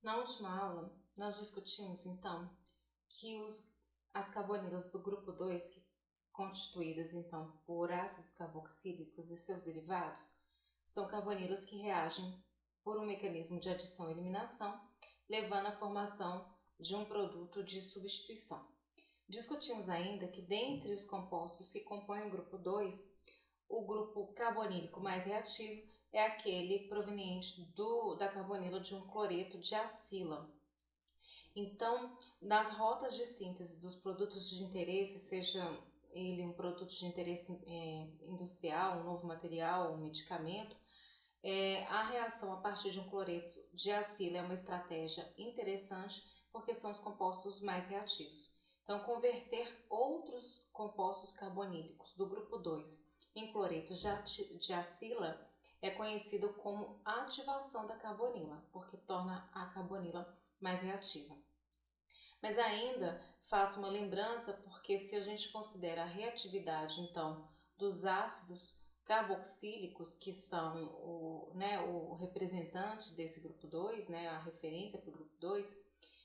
Na última aula, nós discutimos então que as carbonilas do grupo 2, constituídas então por ácidos carboxílicos e seus derivados, são carbonilas que reagem por um mecanismo de adição e eliminação, levando à formação de um produto de substituição. Discutimos ainda que dentre os compostos que compõem o grupo 2, o grupo carbonílico mais reativo é aquele proveniente da carbonila de um cloreto de acila. Então, nas rotas de síntese dos produtos de interesse, seja ele um produto de interesse industrial, um novo material, um medicamento, a reação a partir de um cloreto de acila é uma estratégia interessante porque são os compostos mais reativos. Então, converter outros compostos carbonílicos do grupo 2 em cloretos de acila é conhecido como ativação da carbonila, porque torna a carbonila mais reativa. Mas ainda faço uma lembrança, porque se a gente considera a reatividade, então, dos ácidos carboxílicos, que são o representante desse grupo 2, a referência para o grupo 2,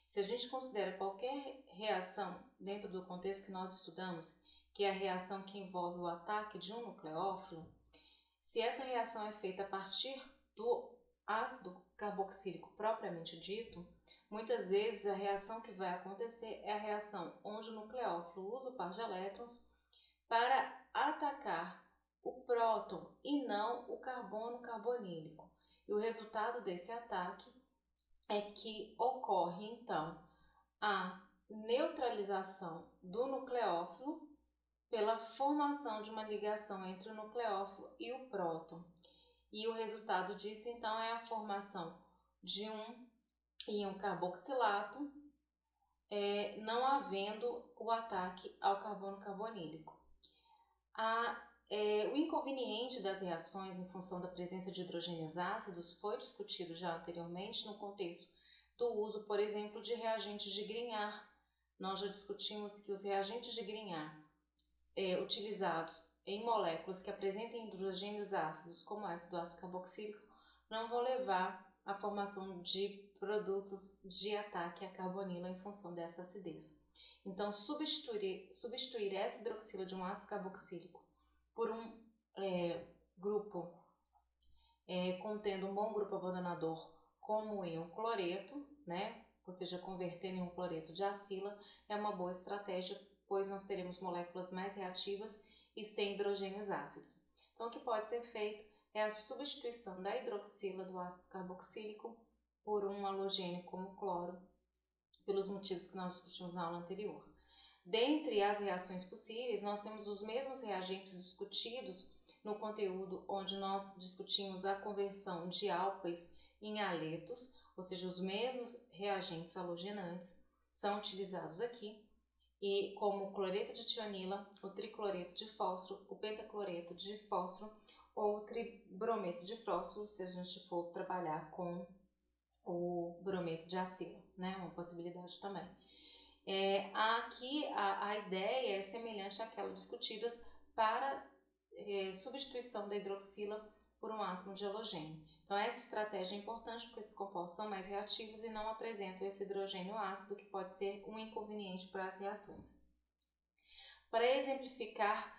se a gente considera qualquer reação dentro do contexto que nós estudamos, que é a reação que envolve o ataque de um nucleófilo, se essa reação é feita a partir do ácido carboxílico propriamente dito, muitas vezes a reação que vai acontecer é a reação onde o nucleófilo usa o par de elétrons para atacar o próton e não o carbono carbonílico. E o resultado desse ataque é que ocorre então a neutralização do nucleófilo pela formação de uma ligação entre o nucleófilo e o próton. E o resultado disso, então, é a formação de um íon carboxilato, não havendo o ataque ao carbono carbonílico. O inconveniente das reações em função da presença de hidrogênios ácidos foi discutido já anteriormente no contexto do uso, por exemplo, de reagentes de Grignard. Nós já discutimos que os reagentes de Grignard utilizados em moléculas que apresentem hidrogênios ácidos, como ácido carboxílico, não vão levar à formação de produtos de ataque à carbonila em função dessa acidez. Então, substituir essa hidroxila de um ácido carboxílico por um grupo contendo um bom grupo abandonador como o íon cloreto, ou seja, convertendo em um cloreto de acila, é uma boa estratégia, pois nós teremos moléculas mais reativas e sem hidrogênios ácidos. Então, o que pode ser feito é a substituição da hidroxila do ácido carboxílico por um halogênio como o cloro, pelos motivos que nós discutimos na aula anterior. Dentre as reações possíveis, nós temos os mesmos reagentes discutidos no conteúdo onde nós discutimos a conversão de álcoois em haletos, ou seja, os mesmos reagentes halogenantes são utilizados aqui, e como o cloreto de tionila, o tricloreto de fósforo, o pentacloreto de fósforo ou o tribrometo de fósforo, se a gente for trabalhar com o brometo de acila, uma possibilidade também. Aqui a ideia é semelhante àquela discutidas para substituição da hidroxila por um átomo de halogênio. Então, essa estratégia é importante porque esses compostos são mais reativos e não apresentam esse hidrogênio ácido, que pode ser um inconveniente para as reações. Para exemplificar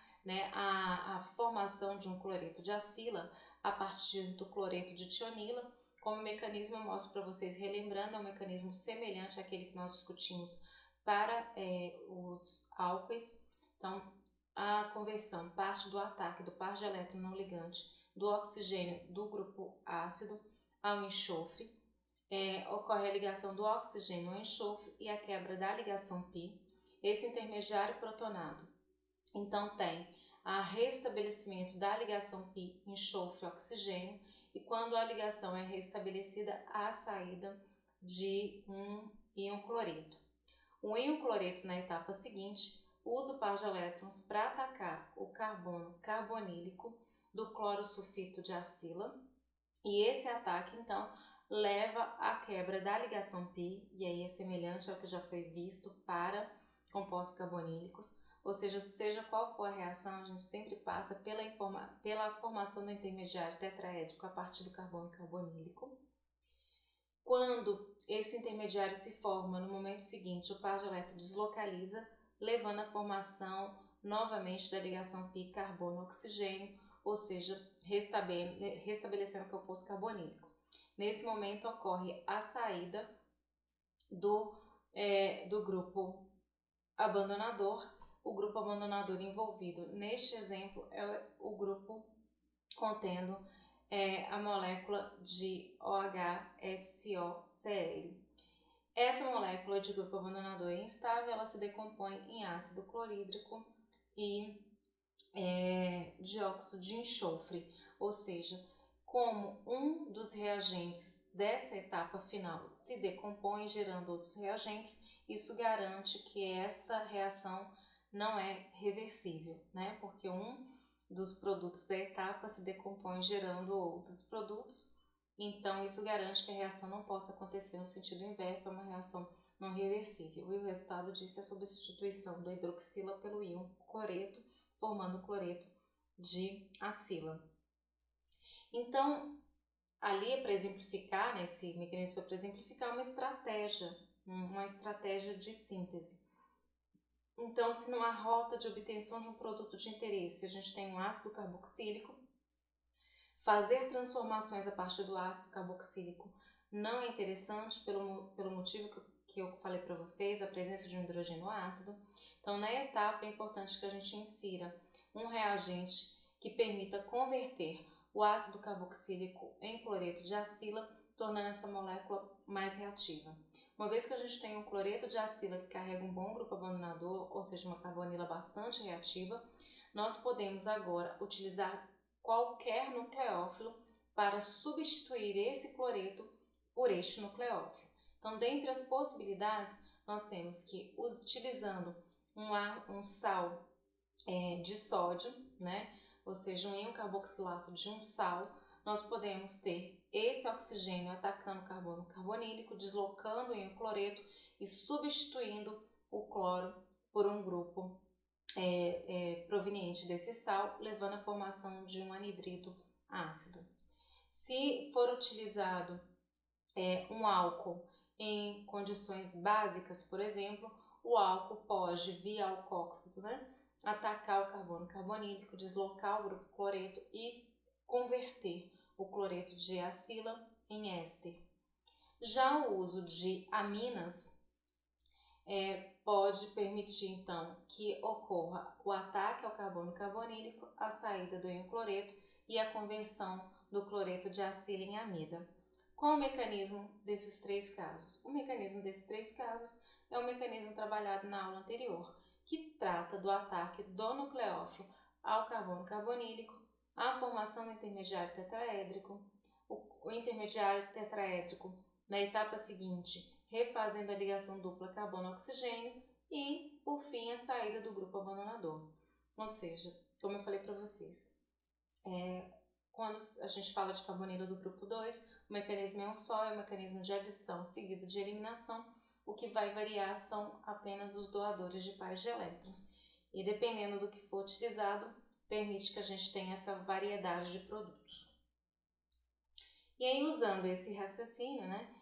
a formação de um cloreto de acila a partir do cloreto de tionila, como mecanismo eu mostro para vocês, relembrando, é um mecanismo semelhante àquele que nós discutimos para os álcoois. Então, a conversão parte do ataque do par de elétron não ligante do oxigênio do grupo ácido ao enxofre. Ocorre a ligação do oxigênio ao enxofre e a quebra da ligação π. Esse intermediário protonado, então, tem a restabelecimento da ligação π enxofre-oxigênio, e quando a ligação é restabelecida, a saída de um íon cloreto. O íon cloreto, na etapa seguinte, usa o par de elétrons para atacar o carbono carbonílico do clorosulfito de acila, e esse ataque, então, leva à quebra da ligação π, e aí é semelhante ao que já foi visto para compostos carbonílicos, ou seja qual for a reação, a gente sempre passa pela formação do intermediário tetraédrico a partir do carbono carbonílico. Quando esse intermediário se forma no momento seguinte, o par de elétrons deslocaliza, levando à formação novamente da ligação pi carbono-oxigênio, ou seja, restabelecendo o composto carbonílico. Nesse momento ocorre a saída do grupo abandonador. O grupo abandonador envolvido neste exemplo é o grupo contendo a molécula de OHSOCl. Essa molécula de grupo abandonador é instável, ela se decompõe em ácido clorídrico e dióxido de enxofre, ou seja, como um dos reagentes dessa etapa final se decompõe gerando outros reagentes, isso garante que essa reação não é reversível, né? Porque um dos produtos da etapa se decompõe gerando outros produtos, então isso garante que a reação não possa acontecer no sentido inverso, é uma reação não reversível. E o resultado disso é a substituição do hidroxila pelo íon cloreto, formando o cloreto de acila. Então, ali para exemplificar, né, esse mecanismo foi para exemplificar uma estratégia de síntese. Então, se numa rota de obtenção de um produto de interesse a gente tem um ácido carboxílico, fazer transformações a partir do ácido carboxílico não é interessante pelo motivo que eu falei para vocês, a presença de um hidrogênio ácido. Então, na etapa é importante que a gente insira um reagente que permita converter o ácido carboxílico em cloreto de acila, tornando essa molécula mais reativa. Uma vez que a gente tem um cloreto de acila que carrega um bom grupo abandonador, ou seja, uma carbonila bastante reativa, nós podemos agora utilizar qualquer nucleófilo para substituir esse cloreto por este nucleófilo. Então, dentre as possibilidades, nós temos que, utilizando um sal de sódio, né? Ou seja, um íon carboxilato de um sal, nós podemos ter esse oxigênio atacando o carbono carbonílico, deslocando o íon cloreto e substituindo o cloro por um grupo proveniente desse sal, levando à formação de um anidrido ácido. Se for utilizado um álcool em condições básicas, por exemplo, o álcool pode, via alcóxido, né, atacar o carbono carbonílico, deslocar o grupo cloreto e converter o cloreto de acila em éster. Já o uso de aminas pode permitir, então, que ocorra o ataque ao carbono carbonílico, a saída do íon cloreto e a conversão do cloreto de acila em amida. Qual o mecanismo desses três casos? O mecanismo desses três casos é o mecanismo trabalhado na aula anterior, que trata do ataque do nucleófilo ao carbono carbonílico, a formação do intermediário tetraédrico, o intermediário tetraédrico na etapa seguinte, refazendo a ligação dupla carbono-oxigênio e, por fim, a saída do grupo abandonador. Ou seja, como eu falei para vocês, quando a gente fala de carbonila do grupo 2, o mecanismo é um só, é um mecanismo de adição seguido de eliminação. O que vai variar são apenas os doadores de pares de elétrons. E dependendo do que for utilizado, permite que a gente tenha essa variedade de produtos. E aí, usando esse raciocínio, né,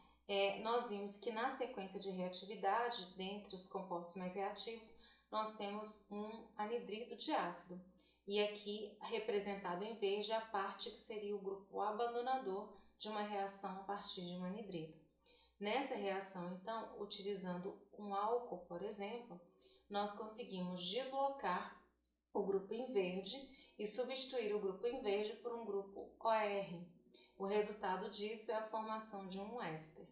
nós vimos que na sequência de reatividade, dentre os compostos mais reativos, nós temos um anidrido de ácido. E aqui, representado em verde, a parte que seria o grupo abandonador de uma reação a partir de um anidrido. Nessa reação, então, utilizando um álcool, por exemplo, nós conseguimos deslocar o grupo em verde e substituir o grupo em verde por um grupo OR. O resultado disso é a formação de um éster.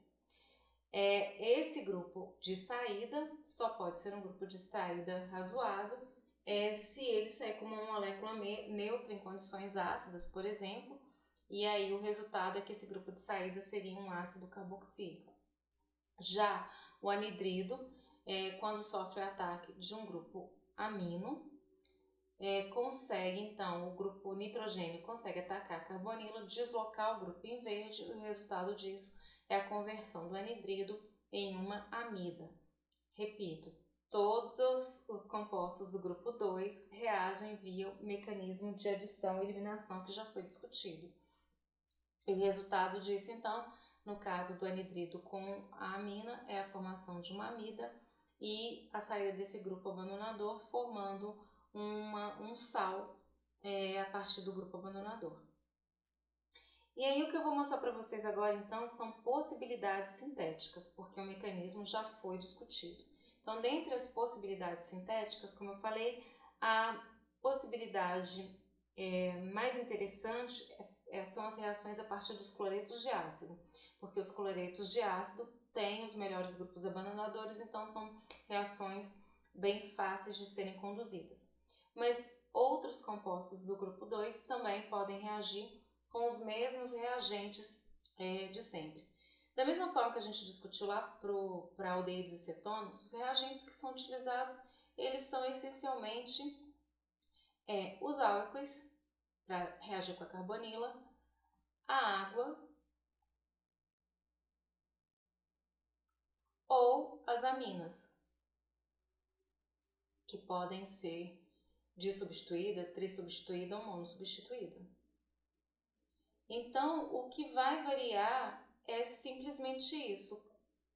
Esse grupo de saída só pode ser um grupo de saída razoável se ele sair como uma molécula neutra em condições ácidas, por exemplo, e aí o resultado é que esse grupo de saída seria um ácido carboxílico. Já o anidrido, quando sofre o ataque de um grupo amino, consegue, então, o grupo nitrogênio consegue atacar a carbonila, deslocar o grupo em verde, e o resultado disso é a conversão do anidrido em uma amida. Repito, todos os compostos do grupo 2 reagem via o mecanismo de adição e eliminação que já foi discutido. E o resultado disso, então, No caso do anidrido com a amina, é a formação de uma amida e a saída desse grupo abandonador formando um sal a partir do grupo abandonador. E aí o que eu vou mostrar para vocês agora então são possibilidades sintéticas, porque o mecanismo já foi discutido. Então, dentre as possibilidades sintéticas, como eu falei, a possibilidade mais interessante são as reações a partir dos cloretos de ácido, porque os cloretos de ácido têm os melhores grupos abandonadores, então são reações bem fáceis de serem conduzidas. Mas outros compostos do grupo 2 também podem reagir com os mesmos reagentes de sempre. Da mesma forma que a gente discutiu lá para aldeídos e cetonos, os reagentes que são utilizados, eles são essencialmente os álcoois, para reagir com a carbonila, a água ou as aminas, que podem ser disubstituída, trissubstituída ou monossubstituída. Então, o que vai variar é simplesmente isso,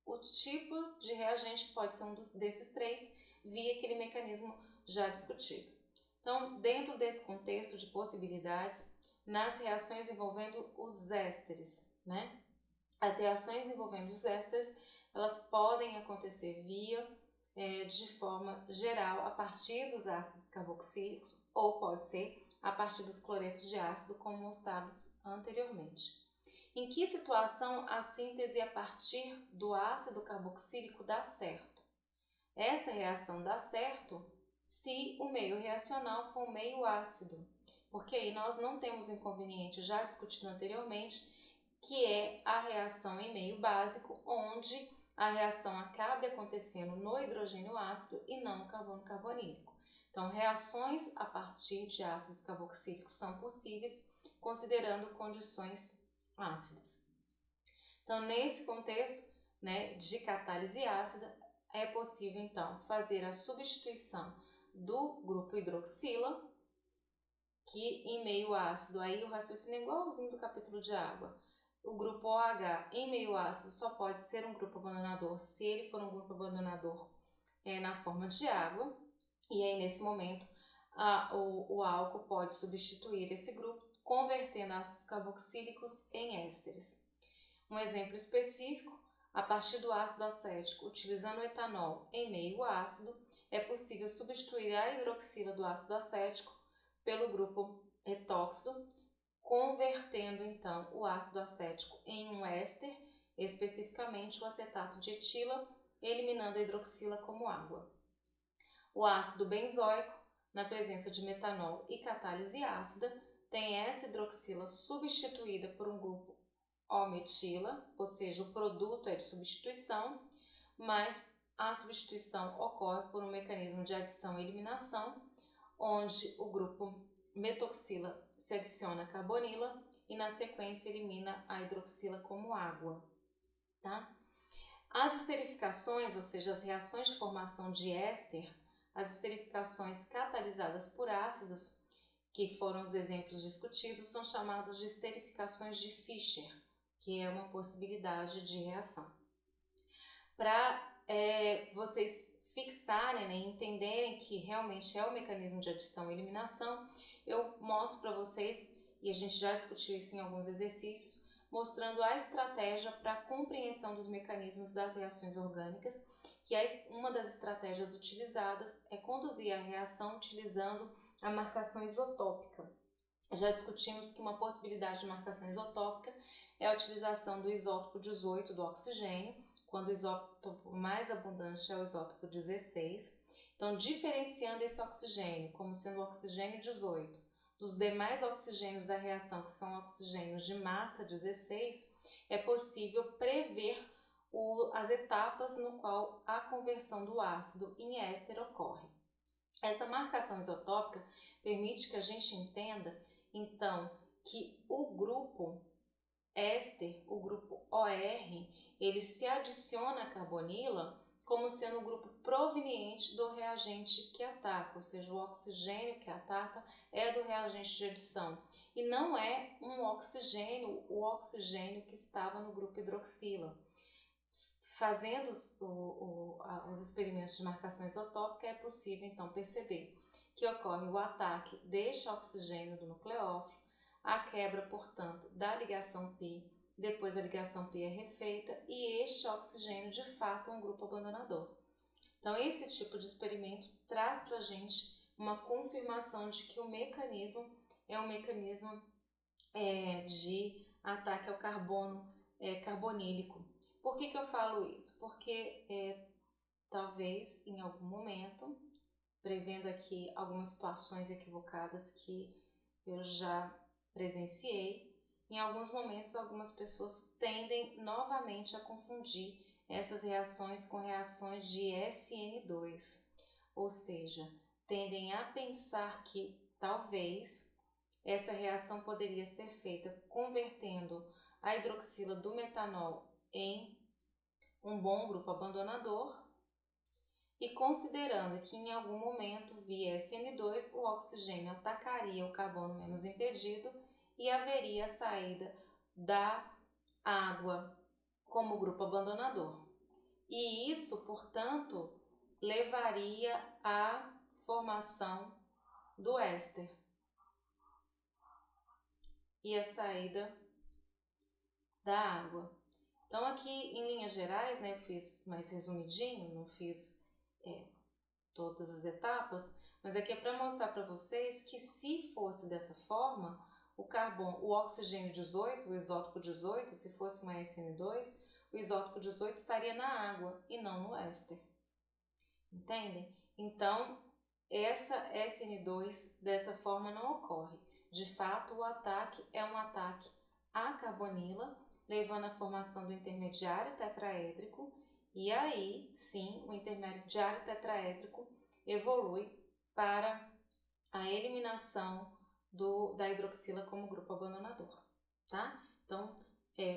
o tipo de reagente que pode ser um desses três, via aquele mecanismo já discutido. Então, dentro desse contexto de possibilidades, nas reações envolvendo os ésteres, as reações envolvendo os ésteres, elas podem acontecer de forma geral, a partir dos ácidos carboxílicos, ou pode ser a partir dos cloretos de ácido, como mostramos anteriormente. Em que situação a síntese a partir do ácido carboxílico dá certo? Essa reação dá certo se o meio reacional for um meio ácido, porque aí nós não temos o inconveniente já discutido anteriormente, que é a reação em meio básico, onde a reação acabe acontecendo no hidrogênio ácido e não no carbono carbonílico. Então, reações a partir de ácidos carboxílicos são possíveis, considerando condições ácidas. Então, nesse contexto de catálise ácida, é possível, então, fazer a substituição do grupo hidroxila, que em meio ácido, aí o raciocínio é igualzinho do capítulo de água. O grupo OH em meio ácido só pode ser um grupo abandonador se ele for um grupo abandonador na forma de água. E aí, nesse momento, o álcool pode substituir esse grupo, convertendo ácidos carboxílicos em ésteres. Um exemplo específico, a partir do ácido acético, utilizando o etanol em meio ácido, é possível substituir a hidroxila do ácido acético pelo grupo etóxido, convertendo então o ácido acético em um éster, especificamente o acetato de etila, eliminando a hidroxila como água. O ácido benzoico, na presença de metanol e catálise ácida, tem essa hidroxila substituída por um grupo O-metila, ou seja, o produto é de substituição, mas a substituição ocorre por um mecanismo de adição e eliminação, onde o grupo metoxila se adiciona a carbonila e na sequência elimina a hidroxila como água. Tá? As esterificações, ou seja, as reações de formação de éster, as esterificações catalisadas por ácidos, que foram os exemplos discutidos, são chamadas de esterificações de Fischer, que é uma possibilidade de reação. Para vocês fixarem e entenderem que realmente é o mecanismo de adição e eliminação, eu mostro para vocês, e a gente já discutiu isso em alguns exercícios, mostrando a estratégia para a compreensão dos mecanismos das reações orgânicas, que uma das estratégias utilizadas é conduzir a reação utilizando a marcação isotópica. Já discutimos que uma possibilidade de marcação isotópica é a utilização do isótopo 18 do oxigênio, quando o isótopo mais abundante é o isótopo 16. Então, diferenciando esse oxigênio como sendo o oxigênio 18 dos demais oxigênios da reação, que são oxigênios de massa 16, é possível prever as etapas no qual a conversão do ácido em éster ocorre. Essa marcação isotópica permite que a gente entenda, então, que o grupo éster, o grupo OR, ele se adiciona à carbonila como sendo o grupo proveniente do reagente que ataca, ou seja, o oxigênio que ataca é do reagente de adição. e não é um oxigênio, o oxigênio que estava no grupo hidroxila. Fazendo os experimentos de marcação isotópica, é possível então perceber que ocorre o ataque deste oxigênio do nucleófilo, a quebra, portanto, da ligação π, depois a ligação π é refeita e este oxigênio de fato é um grupo abandonador. Então, esse tipo de experimento traz para a gente uma confirmação de que o mecanismo é um mecanismo de ataque ao carbono carbonílico. Por que eu falo isso? Porque talvez em algum momento, prevendo aqui algumas situações equivocadas que eu já presenciei, em alguns momentos algumas pessoas tendem novamente a confundir essas reações com reações de SN2, ou seja, tendem a pensar que talvez essa reação poderia ser feita convertendo a hidroxila do metanol em um bom grupo abandonador e considerando que em algum momento via SN2 o oxigênio atacaria o carbono menos impedido e haveria a saída da água como grupo abandonador. E isso, portanto, levaria à formação do éster e a saída da água. Então aqui em linhas gerais, né, eu fiz mais resumidinho, não fiz todas as etapas, mas aqui é para mostrar para vocês que se fosse dessa forma, o oxigênio 18, o isótopo 18, se fosse uma SN2, o isótopo 18 estaria na água e não no éster. Entendem? Então, essa SN2 dessa forma não ocorre. De fato, o ataque é um ataque à carbonila, levando à formação do intermediário tetraédrico, e aí, sim, o intermediário tetraédrico evolui para a eliminação da hidroxila como grupo abandonador, tá? Então,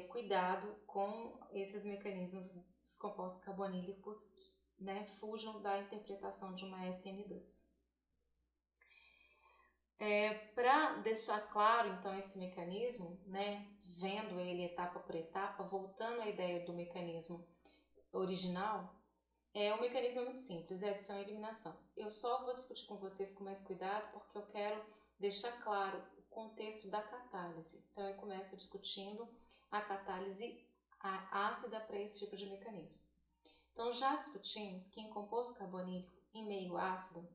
cuidado com esses mecanismos dos compostos carbonílicos que, né, fujam da interpretação de uma SN2. Para deixar claro, então, esse mecanismo, né, vendo ele etapa por etapa, voltando à ideia do mecanismo original, o mecanismo é muito simples, é adição e eliminação. Eu só vou discutir com vocês com mais cuidado porque eu quero deixar claro o contexto da catálise. Então, eu começo discutindo a catálise ácida para esse tipo de mecanismo. Então, já discutimos que em composto carbonílico em meio ácido,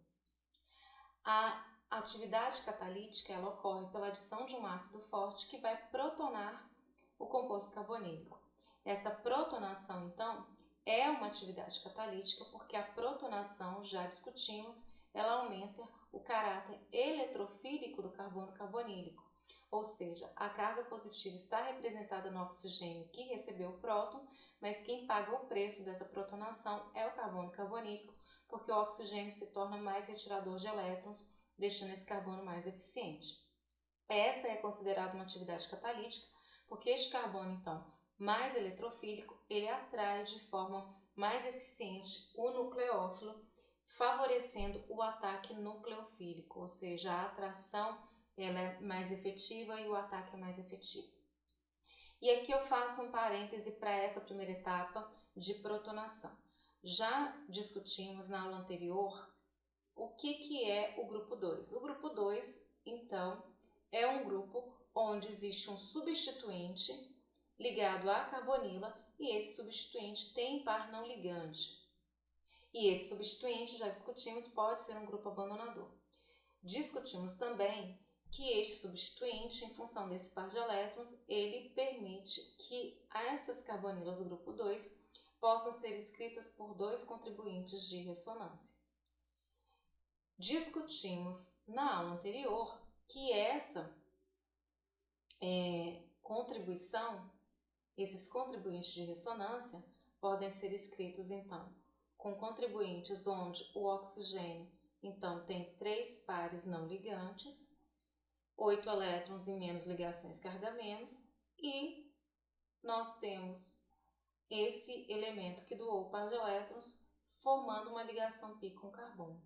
a atividade catalítica ela ocorre pela adição de um ácido forte que vai protonar o composto carbonílico. Essa protonação, então, é uma atividade catalítica porque a protonação, já discutimos, ela aumenta o caráter eletrofílico do carbono carbonílico, ou seja, a carga positiva está representada no oxigênio que recebeu o próton, mas quem paga o preço dessa protonação é o carbono carbonílico, porque o oxigênio se torna mais retirador de elétrons, deixando esse carbono mais eficiente. Essa é considerada uma atividade catalítica, porque este carbono, então, mais eletrofílico, ele atrai de forma mais eficiente o nucleófilo, favorecendo o ataque nucleofílico, ou seja, a atração ela é mais efetiva e o ataque é mais efetivo. E aqui eu faço um parêntese para essa primeira etapa de protonação. Já discutimos na aula anterior o que é o grupo 2. O grupo 2, então, é um grupo onde existe um substituinte ligado à carbonila e esse substituinte tem par não ligante. E esse substituinte, já discutimos, pode ser um grupo abandonador. Discutimos também que este substituinte, em função desse par de elétrons, ele permite que essas carbonilas do grupo 2 possam ser escritas por dois contribuintes de ressonância. Discutimos na aula anterior que essa contribuição, esses contribuintes de ressonância, podem ser escritos então com contribuintes onde o oxigênio então tem 3 pares não ligantes, 8 elétrons e menos ligações carga menos, e nós temos esse elemento que doou o par de elétrons formando uma ligação π com carbono.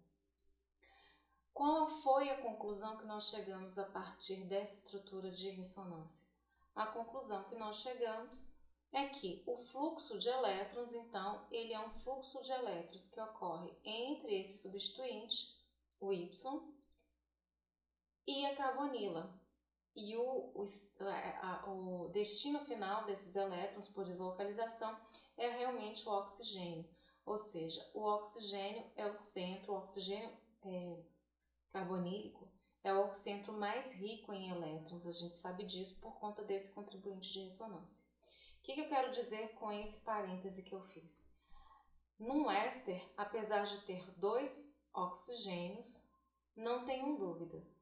Qual foi a conclusão que nós chegamos a partir dessa estrutura de ressonância? A conclusão que nós chegamos é que o fluxo de elétrons, então, ele é um fluxo de elétrons que ocorre entre esse substituinte, o Y, e a carbonila. E o destino final desses elétrons por deslocalização é realmente o oxigênio. Ou seja, o oxigênio é o centro, o oxigênio carbonílico é o centro mais rico em elétrons. A gente sabe disso por conta desse contribuinte de ressonância. O que eu quero dizer com esse parêntese que eu fiz? Num éster, apesar de ter 2 oxigênios, não tenham dúvidas.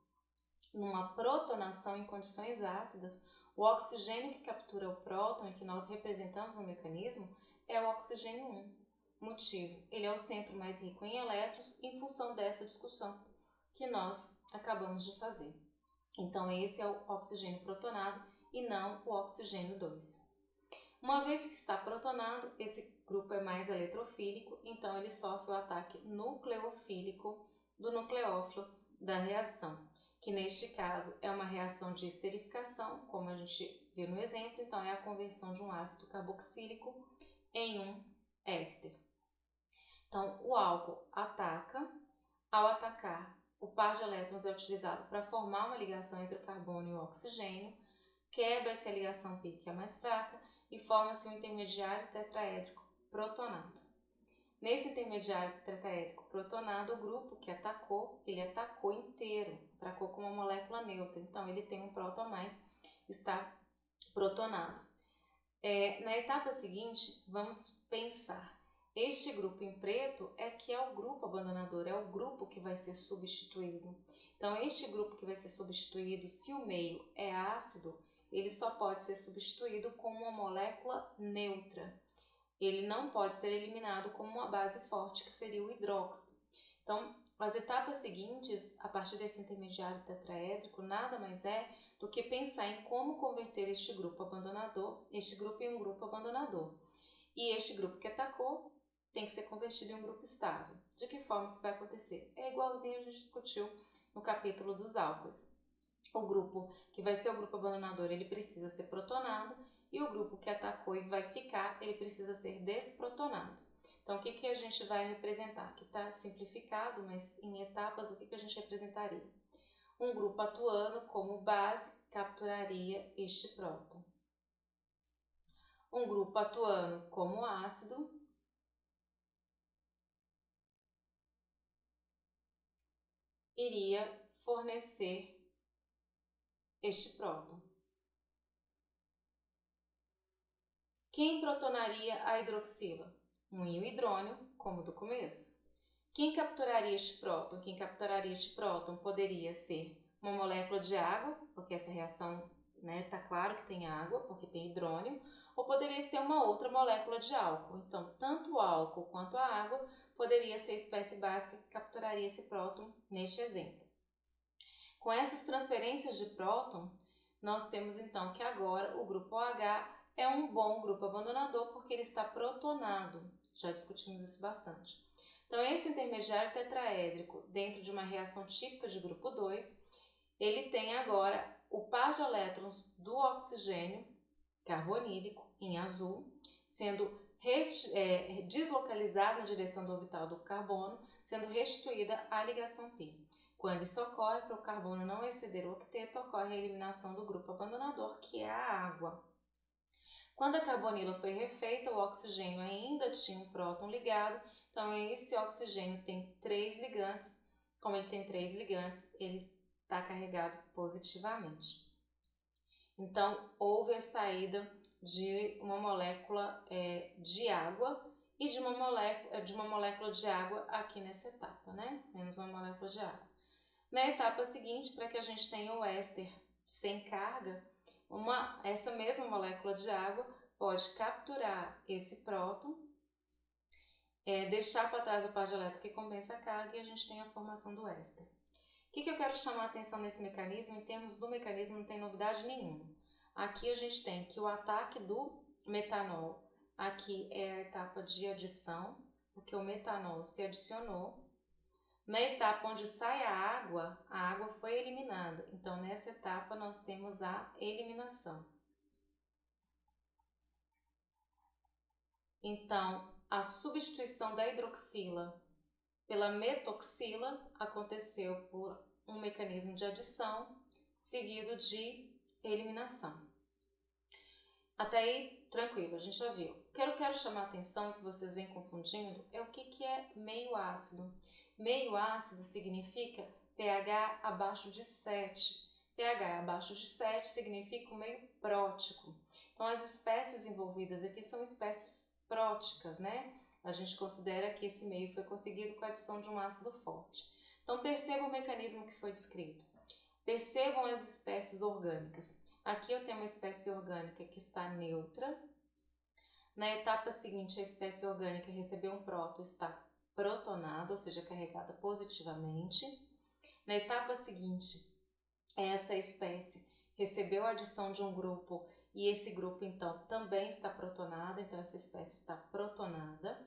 Numa protonação em condições ácidas, o oxigênio que captura o próton e que nós representamos no mecanismo é o oxigênio 1. Motivo, ele é o centro mais rico em elétrons em função dessa discussão que nós acabamos de fazer. Então, esse é o oxigênio protonado e não o oxigênio 2. Uma vez que está protonado, esse grupo é mais eletrofílico, então ele sofre o ataque nucleofílico do nucleófilo da reação, que neste caso é uma reação de esterificação, como a gente viu no exemplo, então é a conversão de um ácido carboxílico em um éster. Então, o álcool ataca. Ao atacar, o par de elétrons é utilizado para formar uma ligação entre o carbono e o oxigênio, quebra-se a ligação π, que é mais fraca, e forma-se um intermediário tetraédrico protonado. Nesse intermediário tetraédrico protonado, o grupo que atacou, ele atacou inteiro, atacou com uma molécula neutra, então ele tem um próton a mais, está protonado. Na etapa seguinte, vamos pensar. Este grupo em preto é o grupo abandonador, é o grupo que vai ser substituído. Então, este grupo que vai ser substituído, se o meio é ácido, ele só pode ser substituído com uma molécula neutra. Ele não pode ser eliminado como uma base forte, que seria o hidróxido. Então, as etapas seguintes, a partir desse intermediário tetraédrico, nada mais é do que pensar em como converter este grupo abandonador, este grupo em um grupo abandonador. E este grupo que atacou tem que ser convertido em um grupo estável. De que forma isso vai acontecer? É igualzinho a gente discutiu no capítulo dos álcoois. O grupo que vai ser o grupo abandonador, ele precisa ser protonado, e o grupo que atacou e vai ficar, ele precisa ser desprotonado. Então, o que a gente vai representar? Aqui está simplificado, mas em etapas, o que a gente representaria? Um grupo atuando como base capturaria este próton. Um grupo atuando como ácido iria fornecer este próton. Quem protonaria a hidroxila? Um íon hidrônio, como do começo. Quem capturaria este próton? Quem capturaria este próton poderia ser uma molécula de água, porque essa reação tá claro que tem água, porque tem hidrônio, ou poderia ser uma outra molécula de álcool. Então, tanto o álcool quanto a água poderia ser a espécie básica que capturaria esse próton neste exemplo. Com essas transferências de próton, nós temos então que agora o grupo OH é um bom grupo abandonador porque ele está protonado. Já discutimos isso bastante. Então, esse intermediário tetraédrico, dentro de uma reação típica de grupo 2, ele tem agora o par de elétrons do oxigênio carbonílico, em azul, sendo deslocalizado na direção do orbital do carbono, sendo restituída à ligação π. Quando isso ocorre, para o carbono não exceder o octeto, ocorre a eliminação do grupo abandonador, que é a água. Quando a carbonila foi refeita, o oxigênio ainda tinha um próton ligado, então esse oxigênio tem 3 ligantes. Como ele tem 3 ligantes, ele está carregado positivamente. Então, houve a saída de uma molécula de água e de uma molécula de água aqui nessa etapa, né? Menos uma molécula de água. Na etapa seguinte, para que a gente tenha o éster sem carga, essa mesma molécula de água pode capturar esse próton, deixar para trás o par de elétron que compensa a carga, e a gente tem a formação do éster. O que eu quero chamar a atenção nesse mecanismo? Em termos do mecanismo, não tem novidade nenhuma. Aqui a gente tem que o ataque do metanol, aqui é a etapa de adição, porque o metanol se adicionou Na etapa onde sai a água foi eliminada. Então, nessa etapa, nós temos a eliminação. Então, a substituição da hidroxila pela metoxila aconteceu por um mecanismo de adição seguido de eliminação. Até aí, tranquilo, a gente já viu. O que eu quero chamar a atenção e que vocês vêm confundindo é o que é meio ácido. Meio ácido significa pH abaixo de 7. pH abaixo de 7 significa o meio prótico. Então, as espécies envolvidas aqui são espécies próticas, né? A gente considera que esse meio foi conseguido com a adição de um ácido forte. Então, perceba o mecanismo que foi descrito. Percebam as espécies orgânicas. Aqui eu tenho uma espécie orgânica que está neutra. Na etapa seguinte, a espécie orgânica recebeu um próton, está protonada, ou seja, carregada positivamente. Na etapa seguinte, essa espécie recebeu a adição de um grupo e esse grupo, então, também está protonado, então essa espécie está protonada.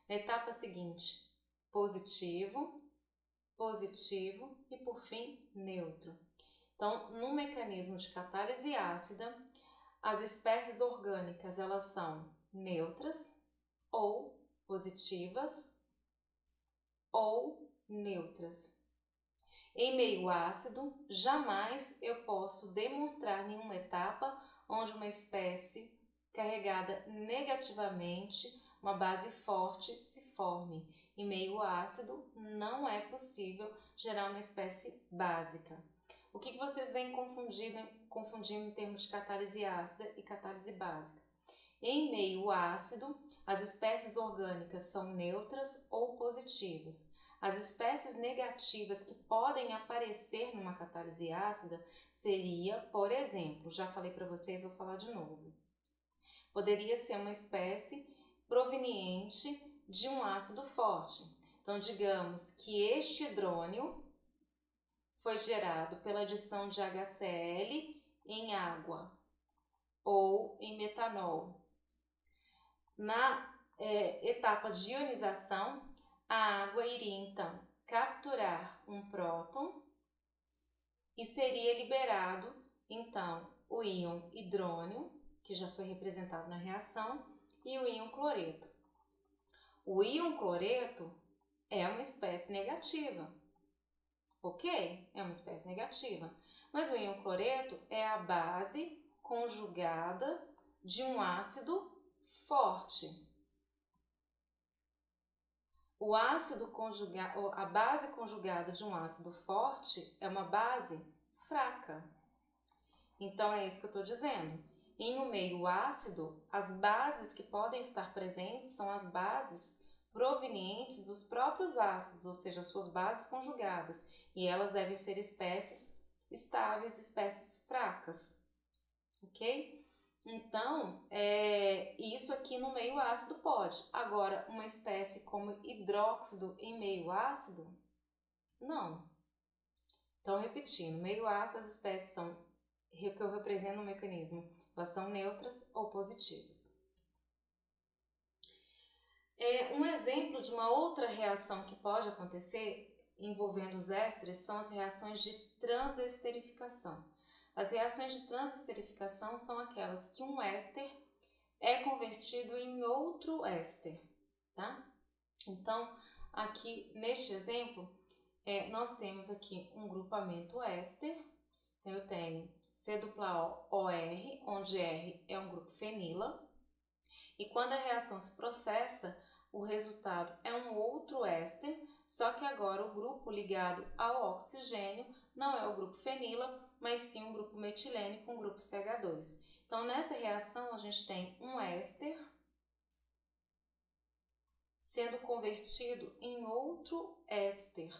Na etapa seguinte, positivo, positivo e, por fim, neutro. Então, no mecanismo de catálise ácida, as espécies orgânicas, elas são neutras ou positivas ou neutras. Em meio ácido, jamais eu posso demonstrar nenhuma etapa onde uma espécie carregada negativamente, uma base forte, se forme. Em meio ácido, não é possível gerar uma espécie básica. O que vocês vêm confundindo em termos de catálise ácida e catálise básica? Em meio ácido, as espécies orgânicas são neutras ou positivas. As espécies negativas que podem aparecer numa catálise ácida seria, por exemplo, já falei para vocês, vou falar de novo. Poderia ser uma espécie proveniente de um ácido forte. Então, digamos que este hidrônio foi gerado pela adição de HCl em água ou em metanol. Na etapa de ionização, a água iria então capturar um próton e seria liberado então o íon hidrônio, que já foi representado na reação, e o íon cloreto. O íon cloreto é uma espécie negativa, ok? É uma espécie negativa, mas o íon cloreto é a base conjugada de um ácido forte. A base conjugada de um ácido forte é uma base fraca. Então, é isso que eu estou dizendo. Em um meio ácido, as bases que podem estar presentes são as bases provenientes dos próprios ácidos, ou seja, suas bases conjugadas. E elas devem ser espécies estáveis, espécies fracas. Ok? Então, isso aqui no meio ácido pode. Agora, uma espécie como hidróxido em meio ácido, não. Então, repetindo, meio ácido, as espécies são, que eu represento no mecanismo, elas são neutras ou positivas. Um exemplo de uma outra reação que pode acontecer envolvendo os ésteres são as reações de transesterificação. As reações de transesterificação são aquelas que um éster é convertido em outro éster, tá? Então, aqui neste exemplo, nós temos aqui um grupamento éster. Então, eu tenho C-OR, onde R é um grupo fenila. E quando a reação se processa, o resultado é um outro éster, só que agora o grupo ligado ao oxigênio não é o grupo fenila, mas sim um grupo metilene com o grupo CH2. Então, nessa reação, a gente tem um éster sendo convertido em outro éster.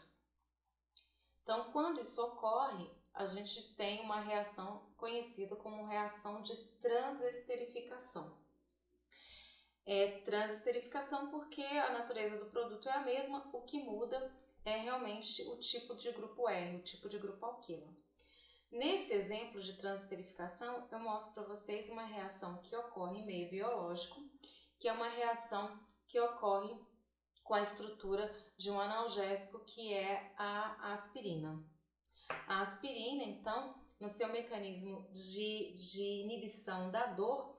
Então, quando isso ocorre, a gente tem uma reação conhecida como reação de transesterificação. Transesterificação porque a natureza do produto é a mesma, o que muda é realmente o tipo de grupo R, o tipo de grupo alquilo. Nesse exemplo de transesterificação, eu mostro para vocês uma reação que ocorre em meio biológico, que é uma reação que ocorre com a estrutura de um analgésico, que é a aspirina. A aspirina, então, no seu mecanismo de inibição da dor,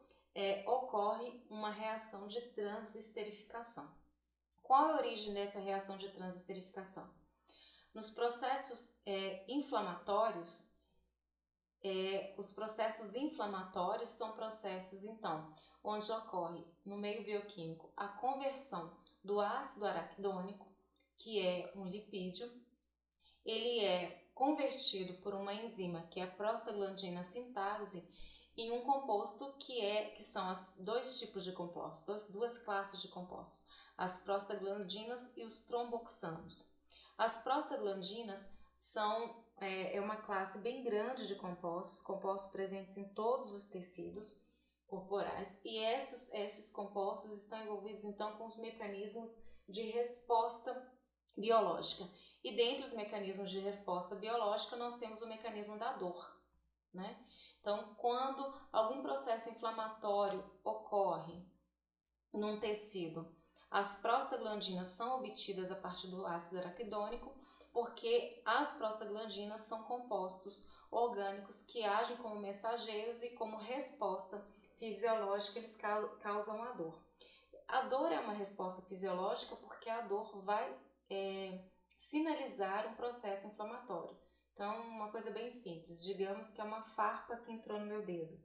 ocorre uma reação de transesterificação. Qual é a origem dessa reação de transesterificação? Nos processos inflamatórios, os processos inflamatórios são processos, então, onde ocorre no meio bioquímico a conversão do ácido araquidônico, que é um lipídio, ele é convertido por uma enzima, que é a prostaglandina sintase, em um composto que são dois tipos de compostos, duas classes de compostos, as prostaglandinas e os tromboxanos. As prostaglandinas são uma classe bem grande de compostos presentes em todos os tecidos corporais, e esses compostos estão envolvidos então com os mecanismos de resposta biológica. E dentre os mecanismos de resposta biológica nós temos o mecanismo da dor, né? Então, quando algum processo inflamatório ocorre num tecido, as prostaglandinas são obtidas a partir do ácido araquidônico, porque as prostaglandinas são compostos orgânicos que agem como mensageiros e como resposta fisiológica eles causam a dor. A dor é uma resposta fisiológica porque a dor vai sinalizar um processo inflamatório. Então, uma coisa bem simples, digamos que é uma farpa que entrou no meu dedo.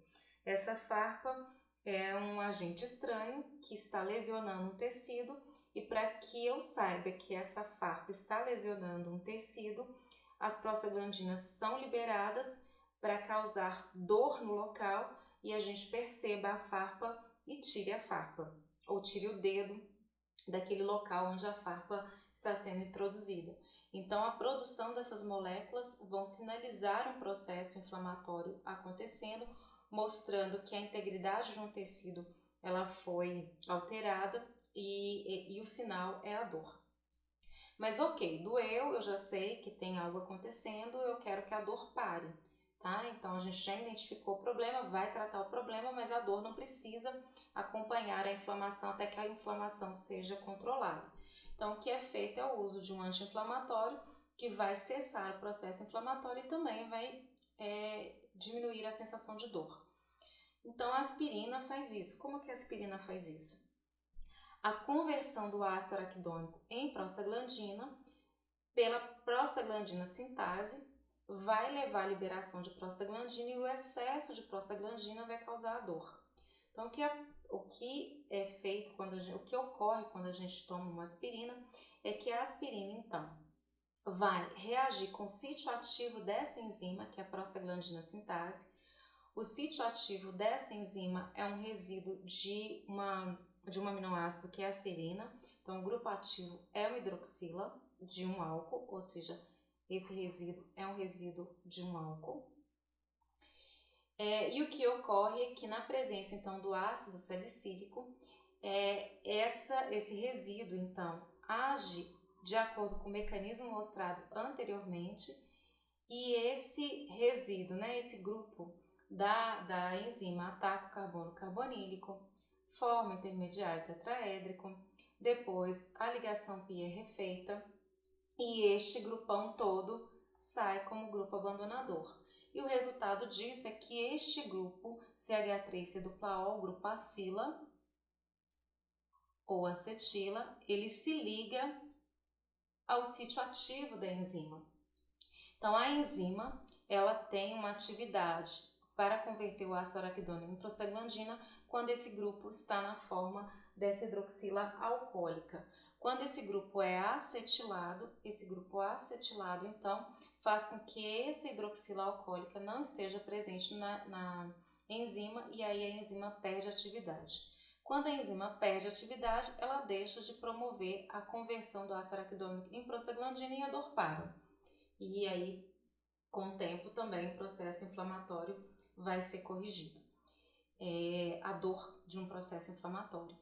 Essa farpa é um agente estranho que está lesionando um tecido, e para que eu saiba que essa farpa está lesionando um tecido, as prostaglandinas são liberadas para causar dor no local e a gente perceba a farpa e tire a farpa, ou tire o dedo daquele local onde a farpa está sendo introduzida. Então, a produção dessas moléculas vão sinalizar um processo inflamatório acontecendo, mostrando que a integridade de um tecido ela foi alterada e o sinal é a dor. Mas ok, doeu, eu já sei que tem algo acontecendo, eu quero que a dor pare, tá? Então, a gente já identificou o problema, vai tratar o problema, mas a dor não precisa acompanhar a inflamação até que a inflamação seja controlada. Então, o que é feito é o uso de um anti-inflamatório que vai cessar o processo inflamatório e também vai diminuir a sensação de dor. Então, a aspirina faz isso. Como que a aspirina faz isso? A conversão do ácido araquidônico em prostaglandina pela prostaglandina sintase vai levar à liberação de prostaglandina e o excesso de prostaglandina vai causar a dor. Então, o que é feito o que ocorre quando a gente toma uma aspirina é que a aspirina, então, vai reagir com o sítio ativo dessa enzima, que é a prostaglandina sintase. O sítio ativo dessa enzima é um resíduo de um aminoácido que é a serina. Então, o grupo ativo é uma hidroxila de um álcool, ou seja, esse resíduo é um resíduo de um álcool. E o que ocorre é que na presença então do ácido salicílico, esse resíduo então age de acordo com o mecanismo mostrado anteriormente, e esse resíduo, né, esse grupo da enzima ataca o carbono carbonílico, forma intermediário tetraédrico, depois a ligação pi é refeita e este grupão todo sai como grupo abandonador. E o resultado disso é que este grupo CH3C-O, grupo acila ou acetila, ele se liga ao sítio ativo da enzima. Então, a enzima ela tem uma atividade para converter o ácido araquidônico em prostaglandina quando esse grupo está na forma dessa hidroxila alcoólica. Quando esse grupo é acetilado, então faz com que essa hidroxila alcoólica não esteja presente na enzima, e aí a enzima perde atividade. Quando a enzima perde atividade, ela deixa de promover a conversão do ácido araquidônico em prostaglandina e a dor para. E aí, com o tempo também o processo inflamatório vai ser corrigido. A dor de um processo inflamatório.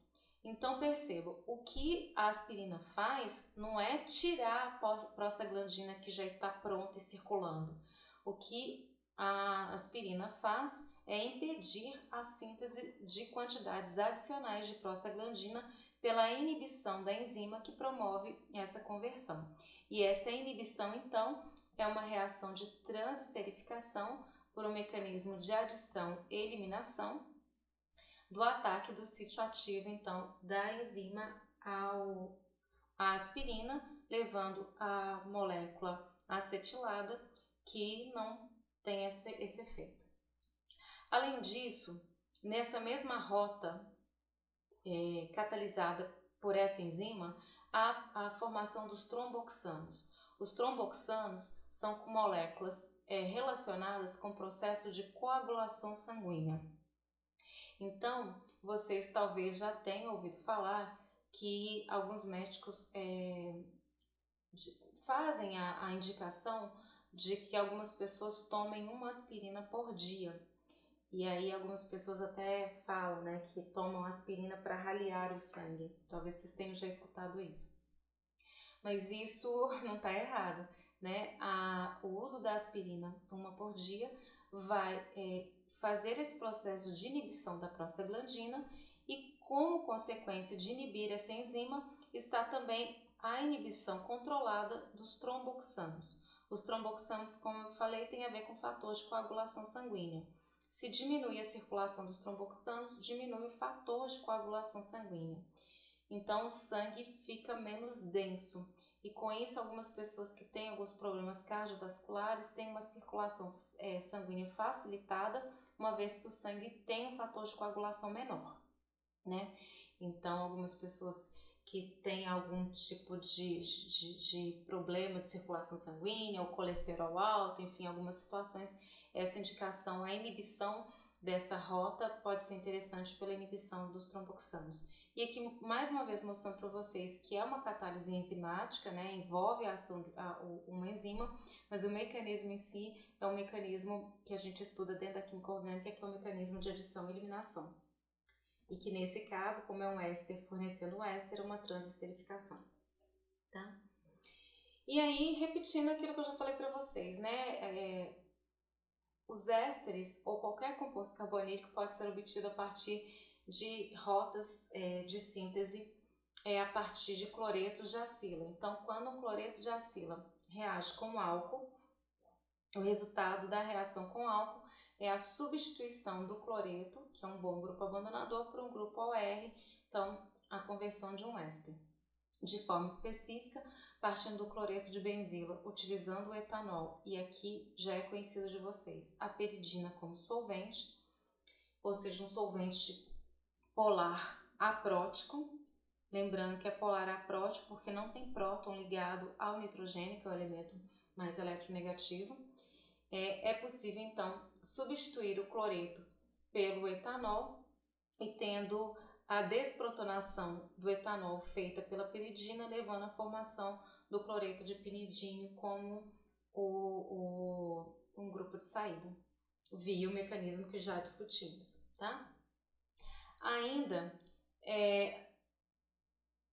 Então, perceba, o que a aspirina faz não é tirar a prostaglandina que já está pronta e circulando. O que a aspirina faz é impedir a síntese de quantidades adicionais de prostaglandina pela inibição da enzima que promove essa conversão. E essa inibição, então, é uma reação de transesterificação por um mecanismo de adição e eliminação do ataque do sítio ativo, então, da enzima à aspirina, levando a molécula acetilada que não tem esse efeito. Além disso, nessa mesma rota catalisada por essa enzima, há a formação dos tromboxanos. Os tromboxanos são moléculas relacionadas com o processo de coagulação sanguínea. Então, vocês talvez já tenham ouvido falar que alguns médicos fazem a indicação de que algumas pessoas tomem uma aspirina por dia. E aí algumas pessoas até falam, né, que tomam aspirina para raliar o sangue. Talvez vocês tenham já escutado isso. Mas isso não está errado, né? O uso da aspirina, uma por dia, vai fazer esse processo de inibição da prostaglandina e, como consequência de inibir essa enzima, está também a inibição controlada dos tromboxanos. Os tromboxanos, como eu falei, tem a ver com fator de coagulação sanguínea. Se diminui a circulação dos tromboxanos, diminui o fator de coagulação sanguínea. Então, o sangue fica menos denso. E com isso, algumas pessoas que têm alguns problemas cardiovasculares têm uma circulação sanguínea facilitada, uma vez que o sangue tem um fator de coagulação menor, né? Então, algumas pessoas que têm algum tipo de problema de circulação sanguínea, ou colesterol alto, enfim, algumas situações, essa indicação, a inibição dessa rota pode ser interessante pela inibição dos tromboxanos. E aqui, mais uma vez, mostrando para vocês que é uma catálise enzimática, né, envolve a ação de uma enzima, mas o mecanismo em si é um mecanismo que a gente estuda dentro da química orgânica, que é o mecanismo de adição e eliminação. E que nesse caso, como é um éster fornecendo um éster, é uma transesterificação, tá? E aí, repetindo aquilo que eu já falei para vocês, né, os ésteres ou qualquer composto carbonílico pode ser obtido a partir de rotas de síntese a partir de cloreto de acila. Então, quando o cloreto de acila reage com álcool, o resultado da reação com álcool é a substituição do cloreto, que é um bom grupo abandonador, por um grupo OR, então a conversão de um éster. De forma específica, partindo do cloreto de benzila, utilizando o etanol, e aqui já é conhecido de vocês, a peridina como solvente, ou seja, um solvente polar aprótico, lembrando que é polar aprótico porque não tem próton ligado ao nitrogênio, que é o elemento mais eletronegativo. É possível, então, substituir o cloreto pelo etanol e tendo a desprotonação do etanol feita pela piridina, levando à formação do cloreto de piridínio como um grupo de saída, via o mecanismo que já discutimos, tá? Ainda,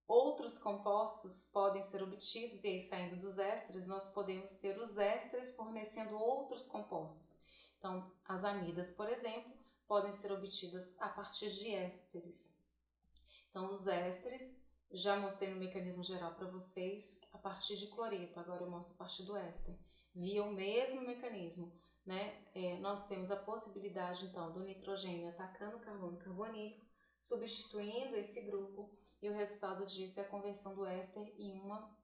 outros compostos podem ser obtidos, e aí saindo dos ésteres, nós podemos ter os ésteres fornecendo outros compostos. Então, as amidas, por exemplo, podem ser obtidas a partir de ésteres. Então, os ésteres, já mostrei no mecanismo geral para vocês, a partir de cloreto, agora eu mostro a partir do éster. Via o mesmo mecanismo, né? Nós temos a possibilidade, então, do nitrogênio atacando o carbono carbonílico, substituindo esse grupo, e o resultado disso é a conversão do éster em uma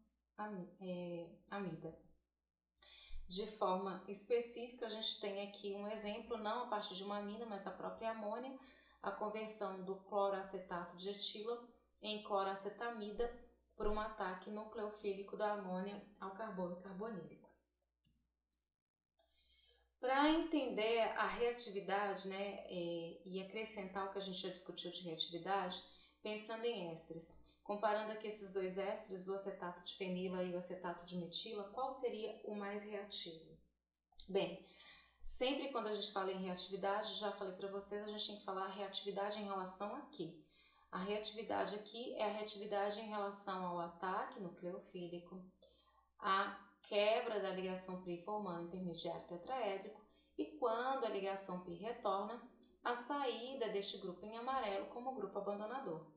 amida. De forma específica, a gente tem aqui um exemplo, não a partir de uma amina, mas a própria amônia, a conversão do cloroacetato de etila em cloroacetamida por um ataque nucleofílico da amônia ao carbono carbonílico. Para entender a reatividade, né, e acrescentar o que a gente já discutiu de reatividade, pensando em ésteres, comparando aqui esses dois ésteres, o acetato de fenila e o acetato de metila, qual seria o mais reativo? Bem, sempre quando a gente fala em reatividade, já falei para vocês, a gente tem que falar reatividade em relação a quê? A reatividade aqui é a reatividade em relação ao ataque nucleofílico, a quebra da ligação pi formando intermediário tetraédrico e quando a ligação pi retorna, a saída deste grupo em amarelo como grupo abandonador.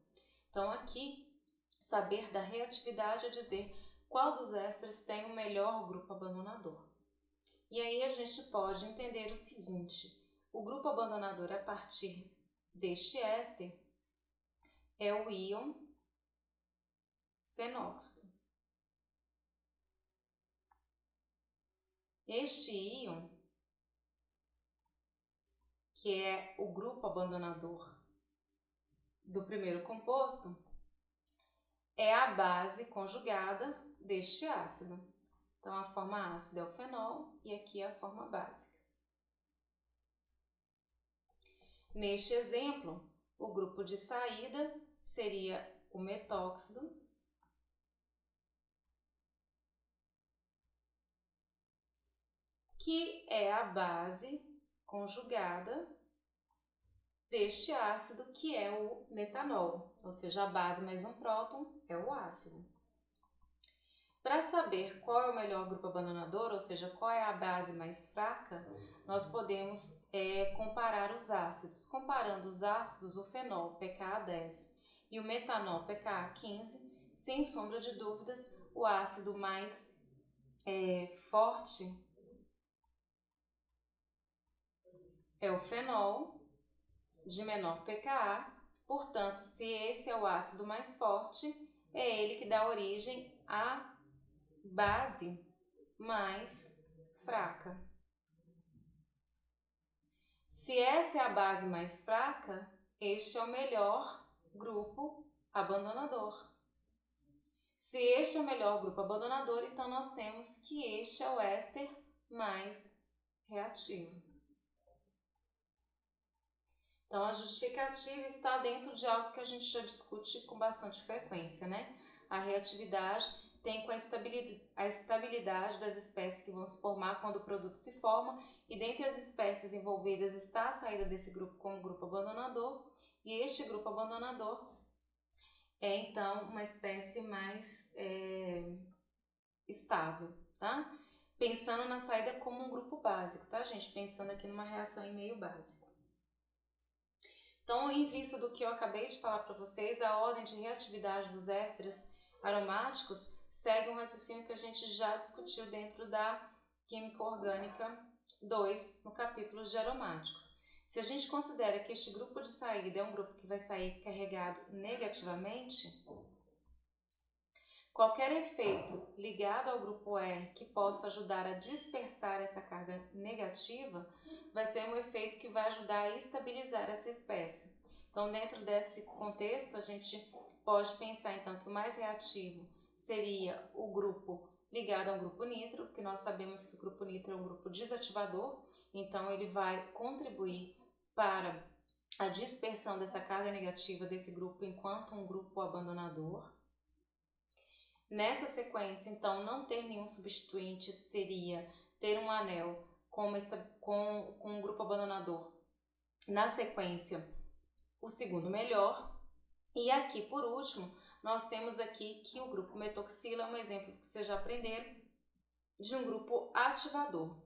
Então, aqui, saber da reatividade é dizer qual dos ésteres tem o melhor grupo abandonador. E aí a gente pode entender o seguinte: o grupo abandonador a partir deste éster é o íon fenóxido. Este íon, que é o grupo abandonador do primeiro composto, é a base conjugada deste ácido. Então, a forma ácida é o fenol e aqui é a forma básica. Neste exemplo, o grupo de saída seria o metóxido, que é a base conjugada deste ácido, que é o metanol, ou seja, a base mais um próton é o ácido. Para saber qual é o melhor grupo abandonador, ou seja, qual é a base mais fraca, nós podemos comparar os ácidos. Comparando os ácidos, o fenol pKa10 e o metanol pKa15, sem sombra de dúvidas, o ácido mais forte é o fenol, de menor pKa. Portanto, se esse é o ácido mais forte, é ele que dá origem à base mais fraca. Se essa é a base mais fraca, este é o melhor grupo abandonador. Se este é o melhor grupo abandonador, então nós temos que este é o éster mais reativo. Então, a justificativa está dentro de algo que a gente já discute com bastante frequência, né? A reatividade tem com a estabilidade das espécies que vão se formar quando o produto se forma, e dentre as espécies envolvidas está a saída desse grupo como grupo abandonador, e este grupo abandonador é, então, uma espécie mais estável, tá? Pensando na saída como um grupo básico, tá, gente? Pensando aqui numa reação em meio básico. Então, em vista do que eu acabei de falar para vocês, a ordem de reatividade dos ésteres aromáticos segue um raciocínio que a gente já discutiu dentro da Química Orgânica 2, no capítulo de aromáticos. Se a gente considera que este grupo de saída é um grupo que vai sair carregado negativamente, qualquer efeito ligado ao grupo R que possa ajudar a dispersar essa carga negativa vai ser um efeito que vai ajudar a estabilizar essa espécie. Então, dentro desse contexto, a gente pode pensar então que o mais reativo seria o grupo ligado ao grupo nitro, porque nós sabemos que o grupo nitro é um grupo desativador, então ele vai contribuir para a dispersão dessa carga negativa desse grupo enquanto um grupo abandonador. Nessa sequência, então, não ter nenhum substituinte seria ter um anel com um grupo abandonador. Na sequência, o segundo melhor. E aqui, por último, nós temos aqui que o grupo metoxila é um exemplo que vocês já aprenderam de um grupo ativador.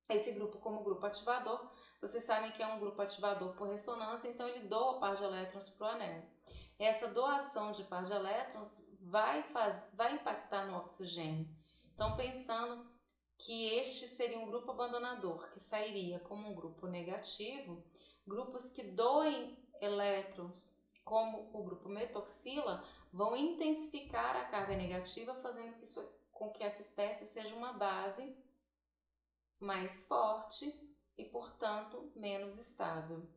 Esse grupo, como grupo ativador, vocês sabem que é um grupo ativador por ressonância, então ele doa par de elétrons para o anel. Essa doação de par de elétrons vai impactar no oxigênio. Então, pensando que este seria um grupo abandonador, que sairia como um grupo negativo, grupos que doem elétrons, como o grupo metoxila, vão intensificar a carga negativa, fazendo com que essa espécie seja uma base mais forte e, portanto, menos estável.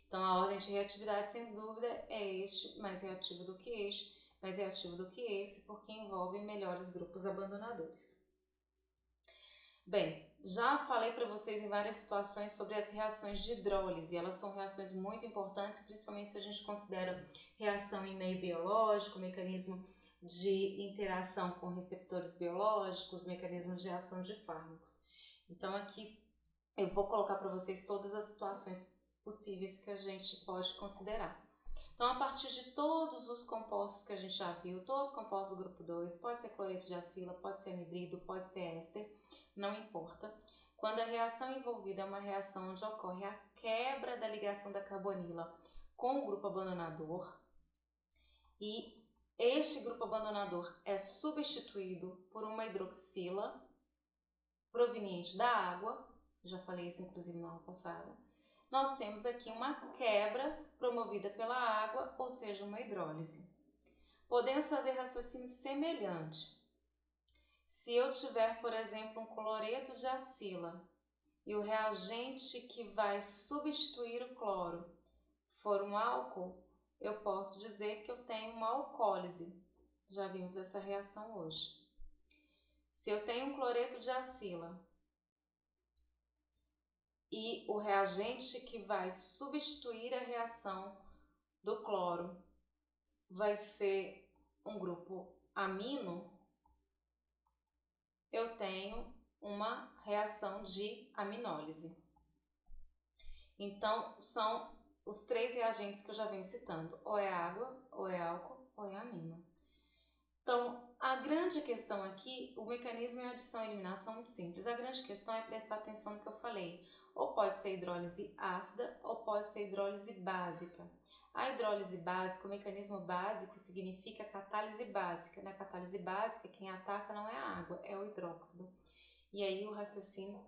Então, a ordem de reatividade, sem dúvida, é este mais reativo do que este, mais reativo do que esse, porque envolve melhores grupos abandonadores. Bem, já falei para vocês em várias situações sobre as reações de hidrólise. Elas são reações muito importantes, principalmente se a gente considera reação em meio biológico, mecanismo de interação com receptores biológicos, mecanismos de ação de fármacos. Então, aqui eu vou colocar para vocês todas as situações possíveis que a gente pode considerar. Então, a partir de todos os compostos que a gente já viu, todos os compostos do grupo 2, pode ser cloreto de acila, pode ser anidrido, pode ser éster, não importa. Quando a reação envolvida é uma reação onde ocorre a quebra da ligação da carbonila com o grupo abandonador, e este grupo abandonador é substituído por uma hidroxila proveniente da água, já falei isso inclusive na aula passada, nós temos aqui uma quebra promovida pela água, ou seja, uma hidrólise. Podemos fazer raciocínio semelhante. Se eu tiver, por exemplo, um cloreto de acila e o reagente que vai substituir o cloro for um álcool, eu posso dizer que eu tenho uma alcoólise. Já vimos essa reação hoje. Se eu tenho um cloreto de acila e o reagente que vai substituir a reação do cloro vai ser um grupo amino, eu tenho uma reação de aminólise. Então, são os 3 reagentes que eu já venho citando, ou é água, ou é álcool, ou é amino. Então, a grande questão aqui, o mecanismo é adição e eliminação muito simples. A grande questão é prestar atenção no que eu falei. Ou pode ser hidrólise ácida, ou pode ser hidrólise básica. A hidrólise básica, o mecanismo básico significa catálise básica. Na catálise básica, quem ataca não é a água, é o hidróxido. E aí o raciocínio,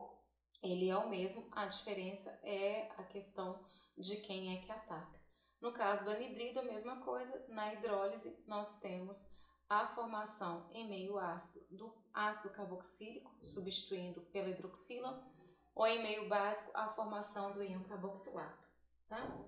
ele é o mesmo, a diferença é a questão de quem é que ataca. No caso do anidrido, a mesma coisa, na hidrólise nós temos a formação em meio ácido do ácido carboxílico, substituindo pela hidroxila, ou em meio básico, a formação do íon carboxilato, tá?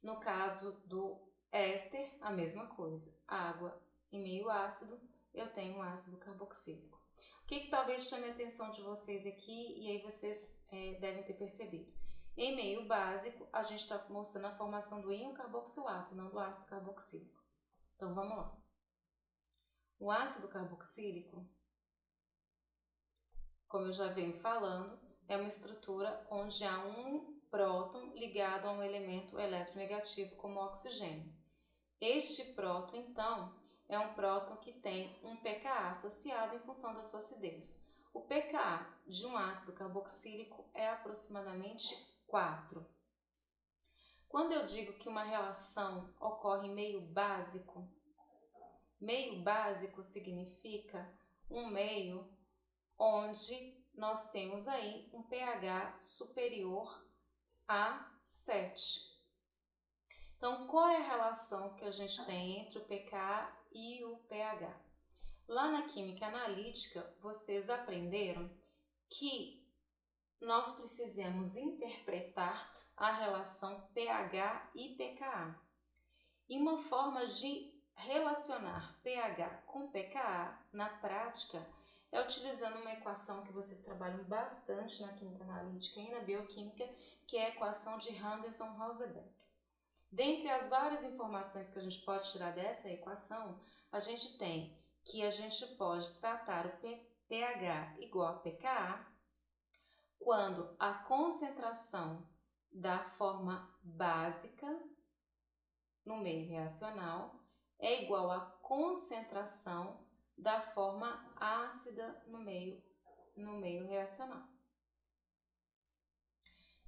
No caso do éster, a mesma coisa, água em meio ácido, eu tenho um ácido carboxílico. O que talvez chame a atenção de vocês aqui, e aí vocês devem ter percebido. Em meio básico, a gente está mostrando a formação do íon carboxilato, não do ácido carboxílico. Então, vamos lá. O ácido carboxílico, como eu já venho falando, é uma estrutura onde há um próton ligado a um elemento eletronegativo como o oxigênio. Este próton, então, é um próton que tem um pKa associado em função da sua acidez. O pKa de um ácido carboxílico é aproximadamente 4. Quando eu digo que uma relação ocorre em meio básico significa um meio onde nós temos aí um pH superior a 7. Então, qual é a relação que a gente tem entre o pKa e o pH? Lá na química analítica, vocês aprenderam que nós precisamos interpretar a relação pH e pKa. E uma forma de relacionar pH com pKa na prática é utilizando uma equação que vocês trabalham bastante na química analítica e na bioquímica, que é a equação de Henderson-Rosenbeck. Dentre as várias informações que a gente pode tirar dessa equação, a gente tem que a gente pode tratar o pH igual a pKa quando a concentração da forma básica no meio reacional é igual à concentração da forma ácida no meio reacional.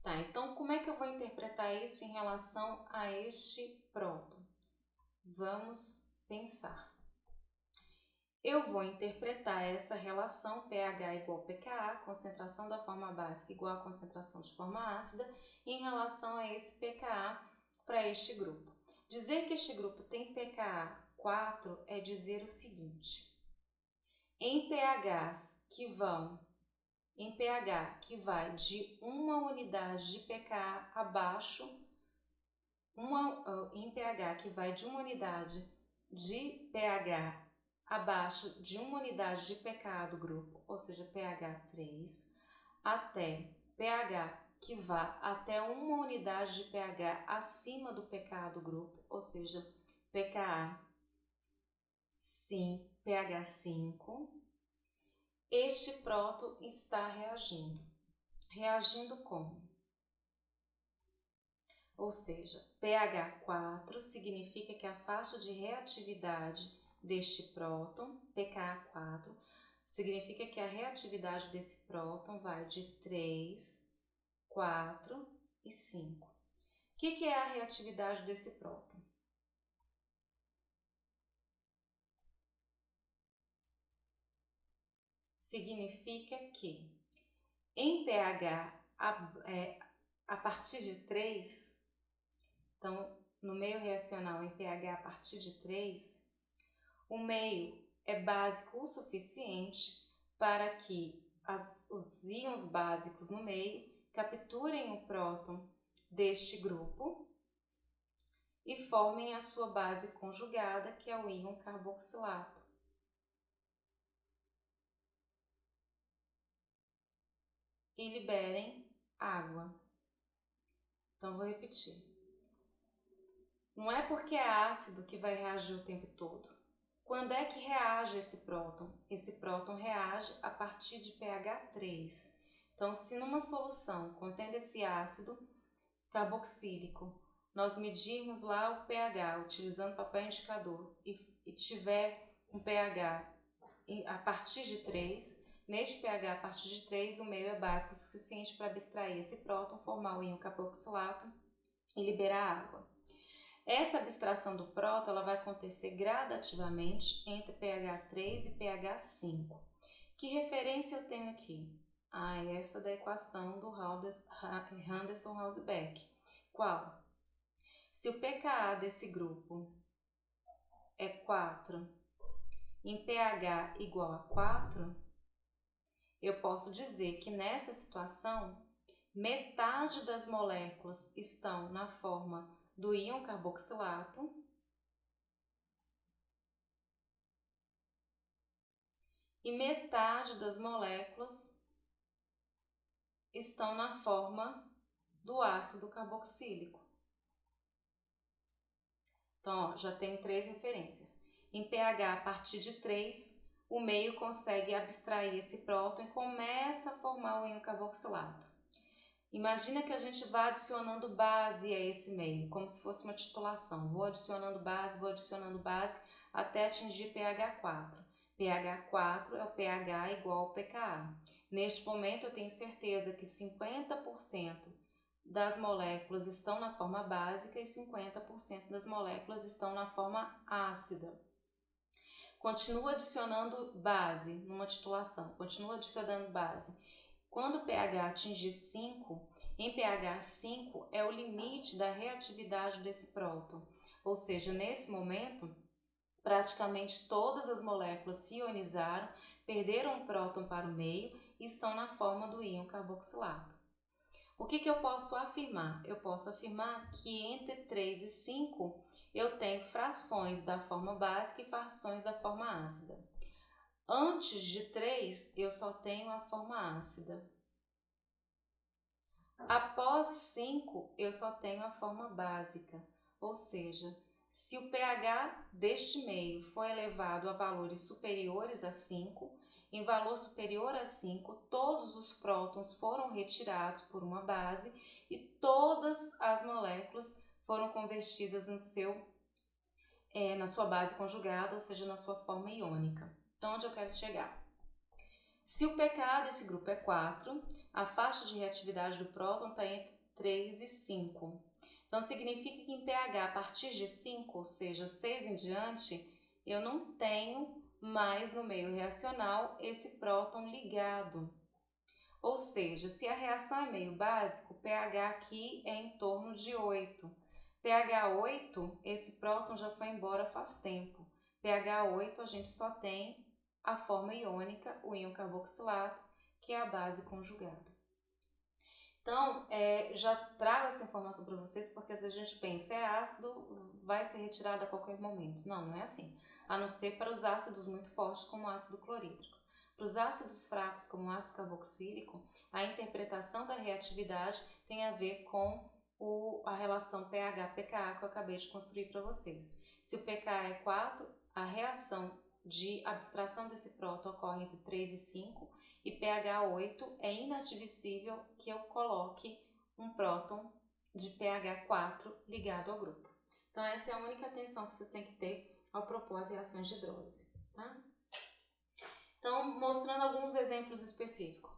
Tá, então como é que eu vou interpretar isso em relação a este próton? Vamos pensar. Eu vou interpretar essa relação pH igual a pKa, concentração da forma básica igual a concentração de forma ácida, em relação a esse pKa para este grupo. Dizer que este grupo tem pKa 4 é dizer o seguinte: em pH que vai de uma unidade de pKa abaixo, em pH que vai de uma unidade de pH abaixo de uma unidade de pKa do grupo, ou seja, pH 3, até pH que vá até uma unidade de pH acima do pKa do grupo, ou seja, pKa pH 5, este próton está reagindo. Reagindo como? Ou seja, pH 4 significa que a faixa de reatividade deste próton, pKa 4, significa que a reatividade desse próton vai de 3, 4 e 5. O que é a reatividade desse próton? significa que em pH a partir de 3, então no meio reacional em pH a partir de 3, o meio é básico o suficiente para que os íons básicos no meio capturem o próton deste grupo e formem a sua base conjugada, que é o íon carboxilato. E liberem água. Então, vou repetir. Não é porque é ácido que vai reagir o tempo todo. Quando é que reage esse próton? Esse próton reage a partir de pH 3. Então, se numa solução contendo esse ácido carboxílico, nós medirmos lá o pH utilizando papel indicador e tiver um pH a partir de 3, neste pH a partir de 3, o meio é básico o suficiente para abstrair esse próton, formar o íon carboxilato e liberar água. Essa abstração do próton ela vai acontecer gradativamente entre pH 3 e pH 5. Que referência eu tenho aqui? Essa da equação do Henderson-Hausbeck. Qual? Se o pKa desse grupo é 4 em pH igual a 4, eu posso dizer que nessa situação, metade das moléculas estão na forma do íon carboxilato e metade das moléculas estão na forma do ácido carboxílico. Então, já tenho 3 referências. Em pH a partir de 3, o meio consegue abstrair esse próton e começa a formar o íon carboxilato. Imagina que a gente vá adicionando base a esse meio, como se fosse uma titulação. Vou adicionando base até atingir pH 4. pH 4 é o pH igual ao pKa. Neste momento eu tenho certeza que 50% das moléculas estão na forma básica e 50% das moléculas estão na forma ácida. Continuo adicionando base numa titulação, continuo adicionando base. Quando o pH atingir 5, em pH 5 é o limite da reatividade desse próton. Ou seja, nesse momento, praticamente todas as moléculas se ionizaram, perderam o próton para o meio e estão na forma do íon carboxilato. O que eu posso afirmar? Eu posso afirmar que entre 3 e 5 eu tenho frações da forma básica e frações da forma ácida. Antes de 3, eu só tenho a forma ácida. Após 5, eu só tenho a forma básica. Ou seja, se o pH deste meio for elevado a valores superiores a 5, em valor superior a 5, todos os prótons foram retirados por uma base e todas as moléculas foram convertidas na sua base conjugada, ou seja, na sua forma iônica. Então, onde eu quero chegar? Se o pKa desse grupo é 4, a faixa de reatividade do próton está entre 3 e 5. Então, significa que em pH a partir de 5, ou seja, 6 em diante, eu não tenho mais no meio reacional esse próton ligado. Ou seja, se a reação é meio básico, o pH aqui é em torno de 8. pH 8, esse próton já foi embora faz tempo. pH 8, a gente só tem a forma iônica, o íon carboxilato, que é a base conjugada. Então, já trago essa informação para vocês, porque às vezes a gente pensa, é ácido, vai ser retirado a qualquer momento. Não, não é assim. A não ser para os ácidos muito fortes, como o ácido clorídrico. Para os ácidos fracos, como o ácido carboxílico, a interpretação da reatividade tem a ver com a relação pH-pKa que eu acabei de construir para vocês. Se o pKa é 4, a reação de abstração desse próton ocorre entre 3 e 5, e pH 8 é inadmissível que eu coloque um próton de pH 4 ligado ao grupo. Então, essa é a única atenção que vocês têm que ter ao propor as reações de hidrólise, tá? Então, mostrando alguns exemplos específicos.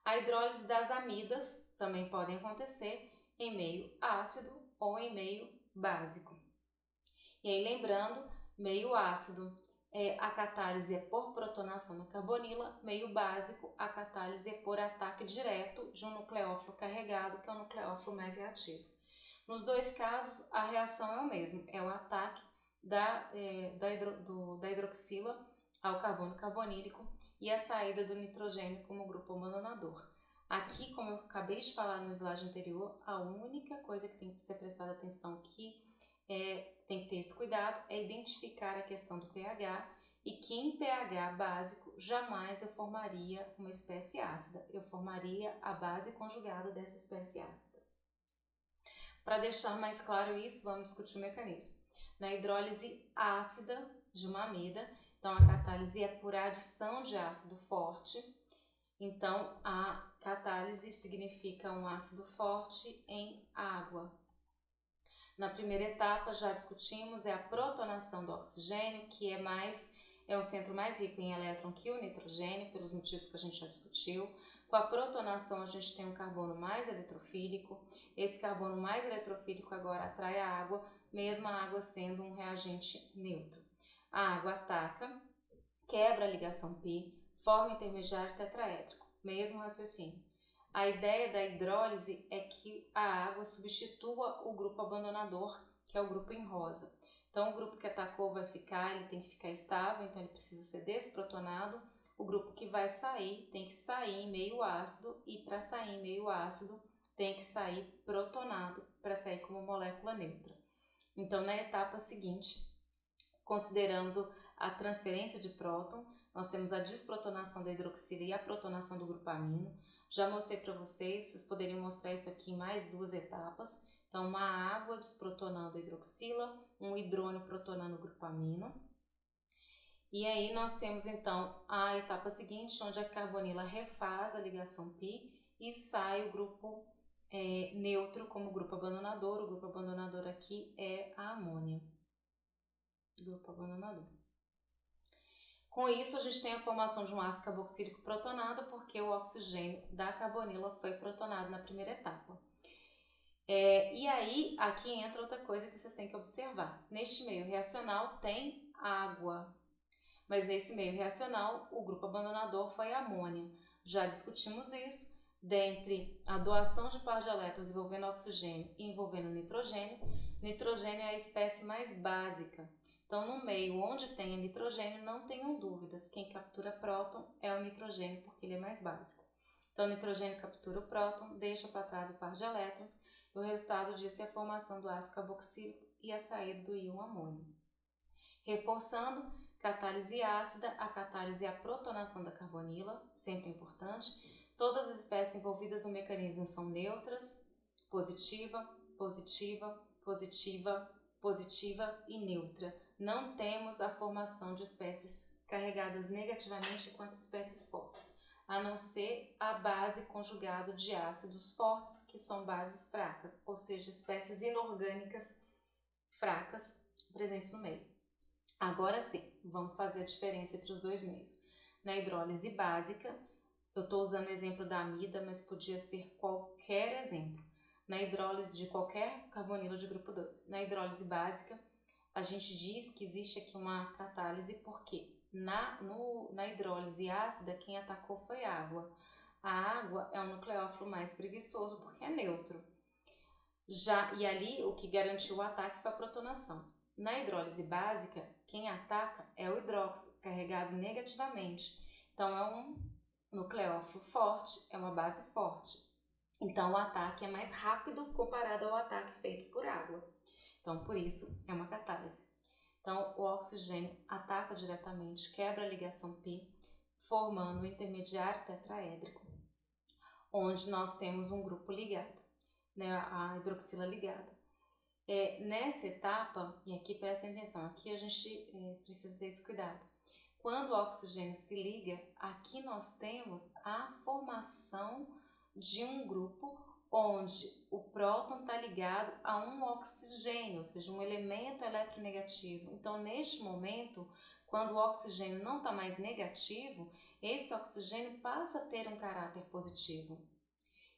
A hidrólise das amidas também podem acontecer em meio ácido ou em meio básico. E aí, lembrando, meio ácido a catálise é por protonação da carbonila, meio básico, a catálise é por ataque direto de um nucleófilo carregado, que é o nucleófilo mais reativo. Nos dois casos, a reação é o mesmo, é o ataque da hidroxila ao carbono carbonílico e a saída do nitrogênio como grupo abandonador. Aqui, como eu acabei de falar no slide anterior, a única coisa que tem que ser prestada atenção aqui tem que ter esse cuidado, é identificar a questão do pH e que em pH básico jamais eu formaria uma espécie ácida, eu formaria a base conjugada dessa espécie ácida. Para deixar mais claro isso, vamos discutir o mecanismo. Na hidrólise ácida de uma amida, então a catálise é por adição de ácido forte, então a catálise significa um ácido forte em água. Na primeira etapa, já discutimos, é a protonação do oxigênio, que é um centro mais rico em elétron que o nitrogênio, pelos motivos que a gente já discutiu. Com a protonação, a gente tem um carbono mais eletrofílico. Esse carbono mais eletrofílico agora atrai a água, mesmo a água sendo um reagente neutro. A água ataca, quebra a ligação π, forma intermediário tetraédrico, mesmo raciocínio. A ideia da hidrólise é que a água substitua o grupo abandonador, que é o grupo em rosa. Então, o grupo que atacou vai ficar, ele tem que ficar estável, então ele precisa ser desprotonado. O grupo que vai sair tem que sair em meio ácido e para sair em meio ácido tem que sair protonado para sair como molécula neutra. Então, na etapa seguinte, considerando a transferência de próton, nós temos a desprotonação da hidroxila e a protonação do grupo amino. Já mostrei para vocês poderiam mostrar isso aqui em mais duas etapas. Então, uma água desprotonando a hidroxila, um hidrônio protonando o grupo amino. E aí nós temos então a etapa seguinte, onde a carbonila refaz a ligação π e sai o grupo neutro como grupo abandonador. O grupo abandonador aqui é a amônia. Grupo abandonador. Com isso, a gente tem a formação de um ácido carboxílico protonado, porque o oxigênio da carbonila foi protonado na primeira etapa. E aí, aqui entra outra coisa que vocês têm que observar. Neste meio reacional tem água, mas nesse meio reacional, o grupo abandonador foi a amônia. Já discutimos isso, dentre a doação de par de elétrons envolvendo oxigênio e envolvendo nitrogênio. Nitrogênio é a espécie mais básica. Então, no meio onde tem nitrogênio, não tenham dúvidas, quem captura próton é o nitrogênio, porque ele é mais básico. Então, o nitrogênio captura o próton, deixa para trás o par de elétrons, e o resultado disso é a formação do ácido carboxílico e a saída do íon amônio. Reforçando, catálise ácida, a catálise é a protonação da carbonila, sempre importante. Todas as espécies envolvidas no mecanismo são neutras, positiva, positiva, positiva, positiva e neutra. Não temos a formação de espécies carregadas negativamente enquanto espécies fortes, a não ser a base conjugada de ácidos fortes, que são bases fracas, ou seja, espécies inorgânicas fracas presentes no meio. Agora sim, vamos fazer a diferença entre os dois meios. Na hidrólise básica, eu estou usando o exemplo da amida, mas podia ser qualquer exemplo. Na hidrólise de qualquer carbonila de grupo 2. Na hidrólise básica, a gente diz que existe aqui uma catálise porque na hidrólise ácida, quem atacou foi a água. A água é um nucleófilo mais preguiçoso porque é neutro. E ali o que garantiu o ataque foi a protonação. Na hidrólise básica, quem ataca é o hidróxido, carregado negativamente. Então, é um nucleófilo forte, é uma base forte. Então, o ataque é mais rápido comparado ao ataque feito por água. Então, por isso, é uma catálise. Então, o oxigênio ataca diretamente, quebra a ligação π, formando o intermediário tetraédrico, onde nós temos um grupo ligado, né, a hidroxila ligada. Nessa etapa, e aqui prestem atenção, aqui a gente precisa ter esse cuidado. Quando o oxigênio se liga, aqui nós temos a formação de um grupo onde o próton está ligado a um oxigênio, ou seja, um elemento eletronegativo. Então, neste momento, quando o oxigênio não está mais negativo, esse oxigênio passa a ter um caráter positivo.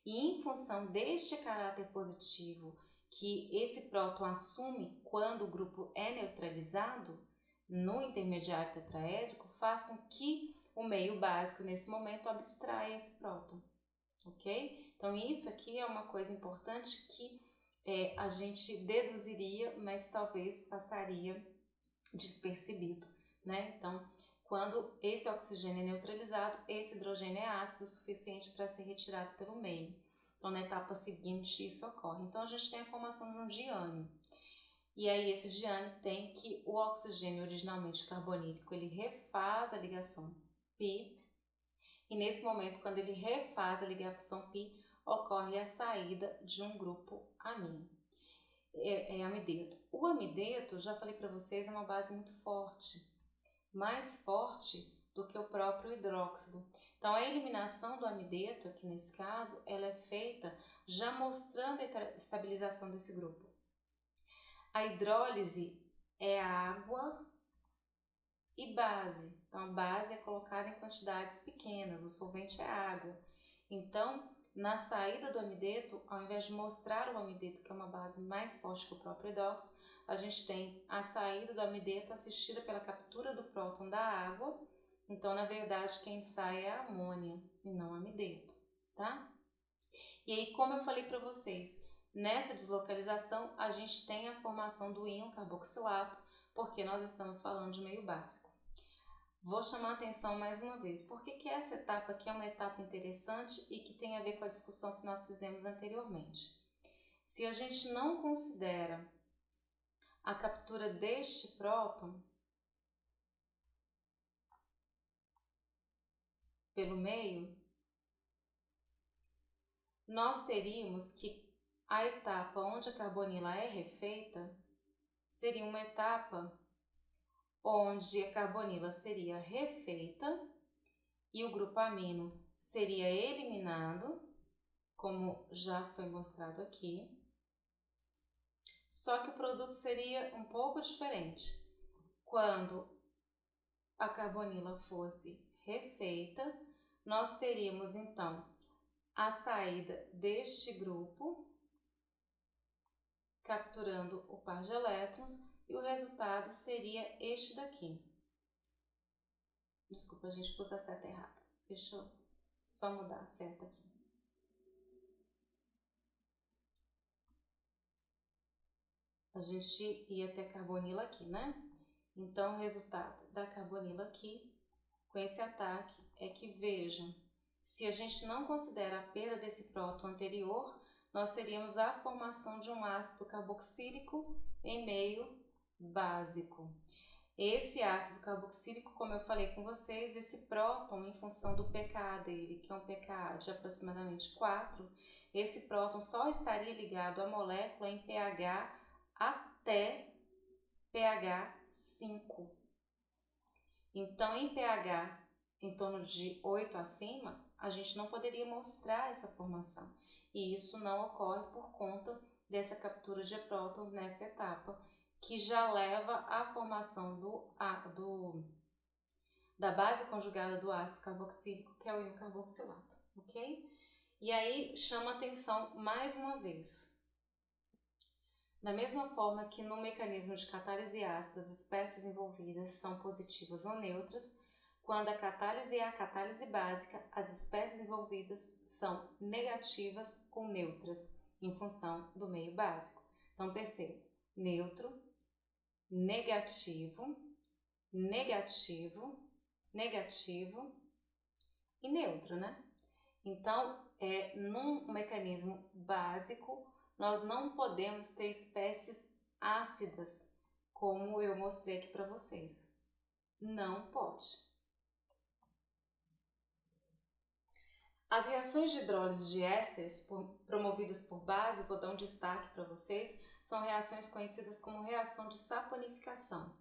E em função deste caráter positivo que esse próton assume quando o grupo é neutralizado, no intermediário tetraédrico faz com que o meio básico, nesse momento, abstraia esse próton, ok? Então, isso aqui é uma coisa importante que a gente deduziria, mas talvez passaria despercebido, né? Então, quando esse oxigênio é neutralizado, esse hidrogênio é ácido o suficiente para ser retirado pelo meio. Então, na etapa seguinte, isso ocorre. Então, a gente tem a formação de um diânion. E aí, esse diânion tem que o oxigênio originalmente carbonílico, ele refaz a ligação π. E nesse momento, quando ele refaz a ligação π, ocorre a saída de um grupo amino. Amideto. O amideto, já falei para vocês, é uma base muito forte, mais forte do que o próprio hidróxido. Então, a eliminação do amideto, aqui nesse caso, ela é feita já mostrando a estabilização desse grupo. A hidrólise é água e base. Então, a base é colocada em quantidades pequenas, o solvente é água. Então, na saída do amideto, ao invés de mostrar o amideto, que é uma base mais forte que o próprio hidróxido, a gente tem a saída do amideto assistida pela captura do próton da água. Então, na verdade, quem sai é a amônia e não o amideto, tá? E aí, como eu falei para vocês, nessa deslocalização, a gente tem a formação do íon carboxilato, porque nós estamos falando de meio básico. Vou chamar a atenção mais uma vez, porque essa etapa aqui é uma etapa interessante e que tem a ver com a discussão que nós fizemos anteriormente. Se a gente não considera a captura deste próton pelo meio, nós teríamos que a etapa onde a carbonila é refeita seria uma etapa onde a carbonila seria refeita e o grupo amino seria eliminado, como já foi mostrado aqui. Só que o produto seria um pouco diferente. Quando a carbonila fosse refeita, nós teríamos então a saída deste grupo, capturando o par de elétrons, e o resultado seria este daqui. Desculpa, a gente pôs a seta errada. Deixa eu só mudar a seta aqui. A gente ia ter a carbonila aqui, né? Então, o resultado da carbonila aqui, com esse ataque, é que, vejam, se a gente não considera a perda desse próton anterior, nós teríamos a formação de um ácido carboxílico em meio básico. Esse ácido carboxílico, como eu falei com vocês, esse próton, em função do pKa dele, que é um pKa de aproximadamente 4, esse próton só estaria ligado à molécula em pH até pH 5. Então, em pH em torno de 8 acima, a gente não poderia mostrar essa formação. E isso não ocorre por conta dessa captura de prótons nessa etapa, que já leva à formação da base conjugada do ácido carboxílico, que é o íon carboxilato, ok? E aí, chama atenção mais uma vez. Da mesma forma que no mecanismo de catálise ácida as espécies envolvidas são positivas ou neutras, quando a catálise é a catálise básica, as espécies envolvidas são negativas ou neutras, em função do meio básico. Então, perceba, neutro, negativo, negativo, negativo e neutro, né? Então, num mecanismo básico, nós não podemos ter espécies ácidas, como eu mostrei aqui para vocês. Não pode. As reações de hidrólise de ésteres promovidas por base, vou dar um destaque para vocês, são reações conhecidas como reação de saponificação.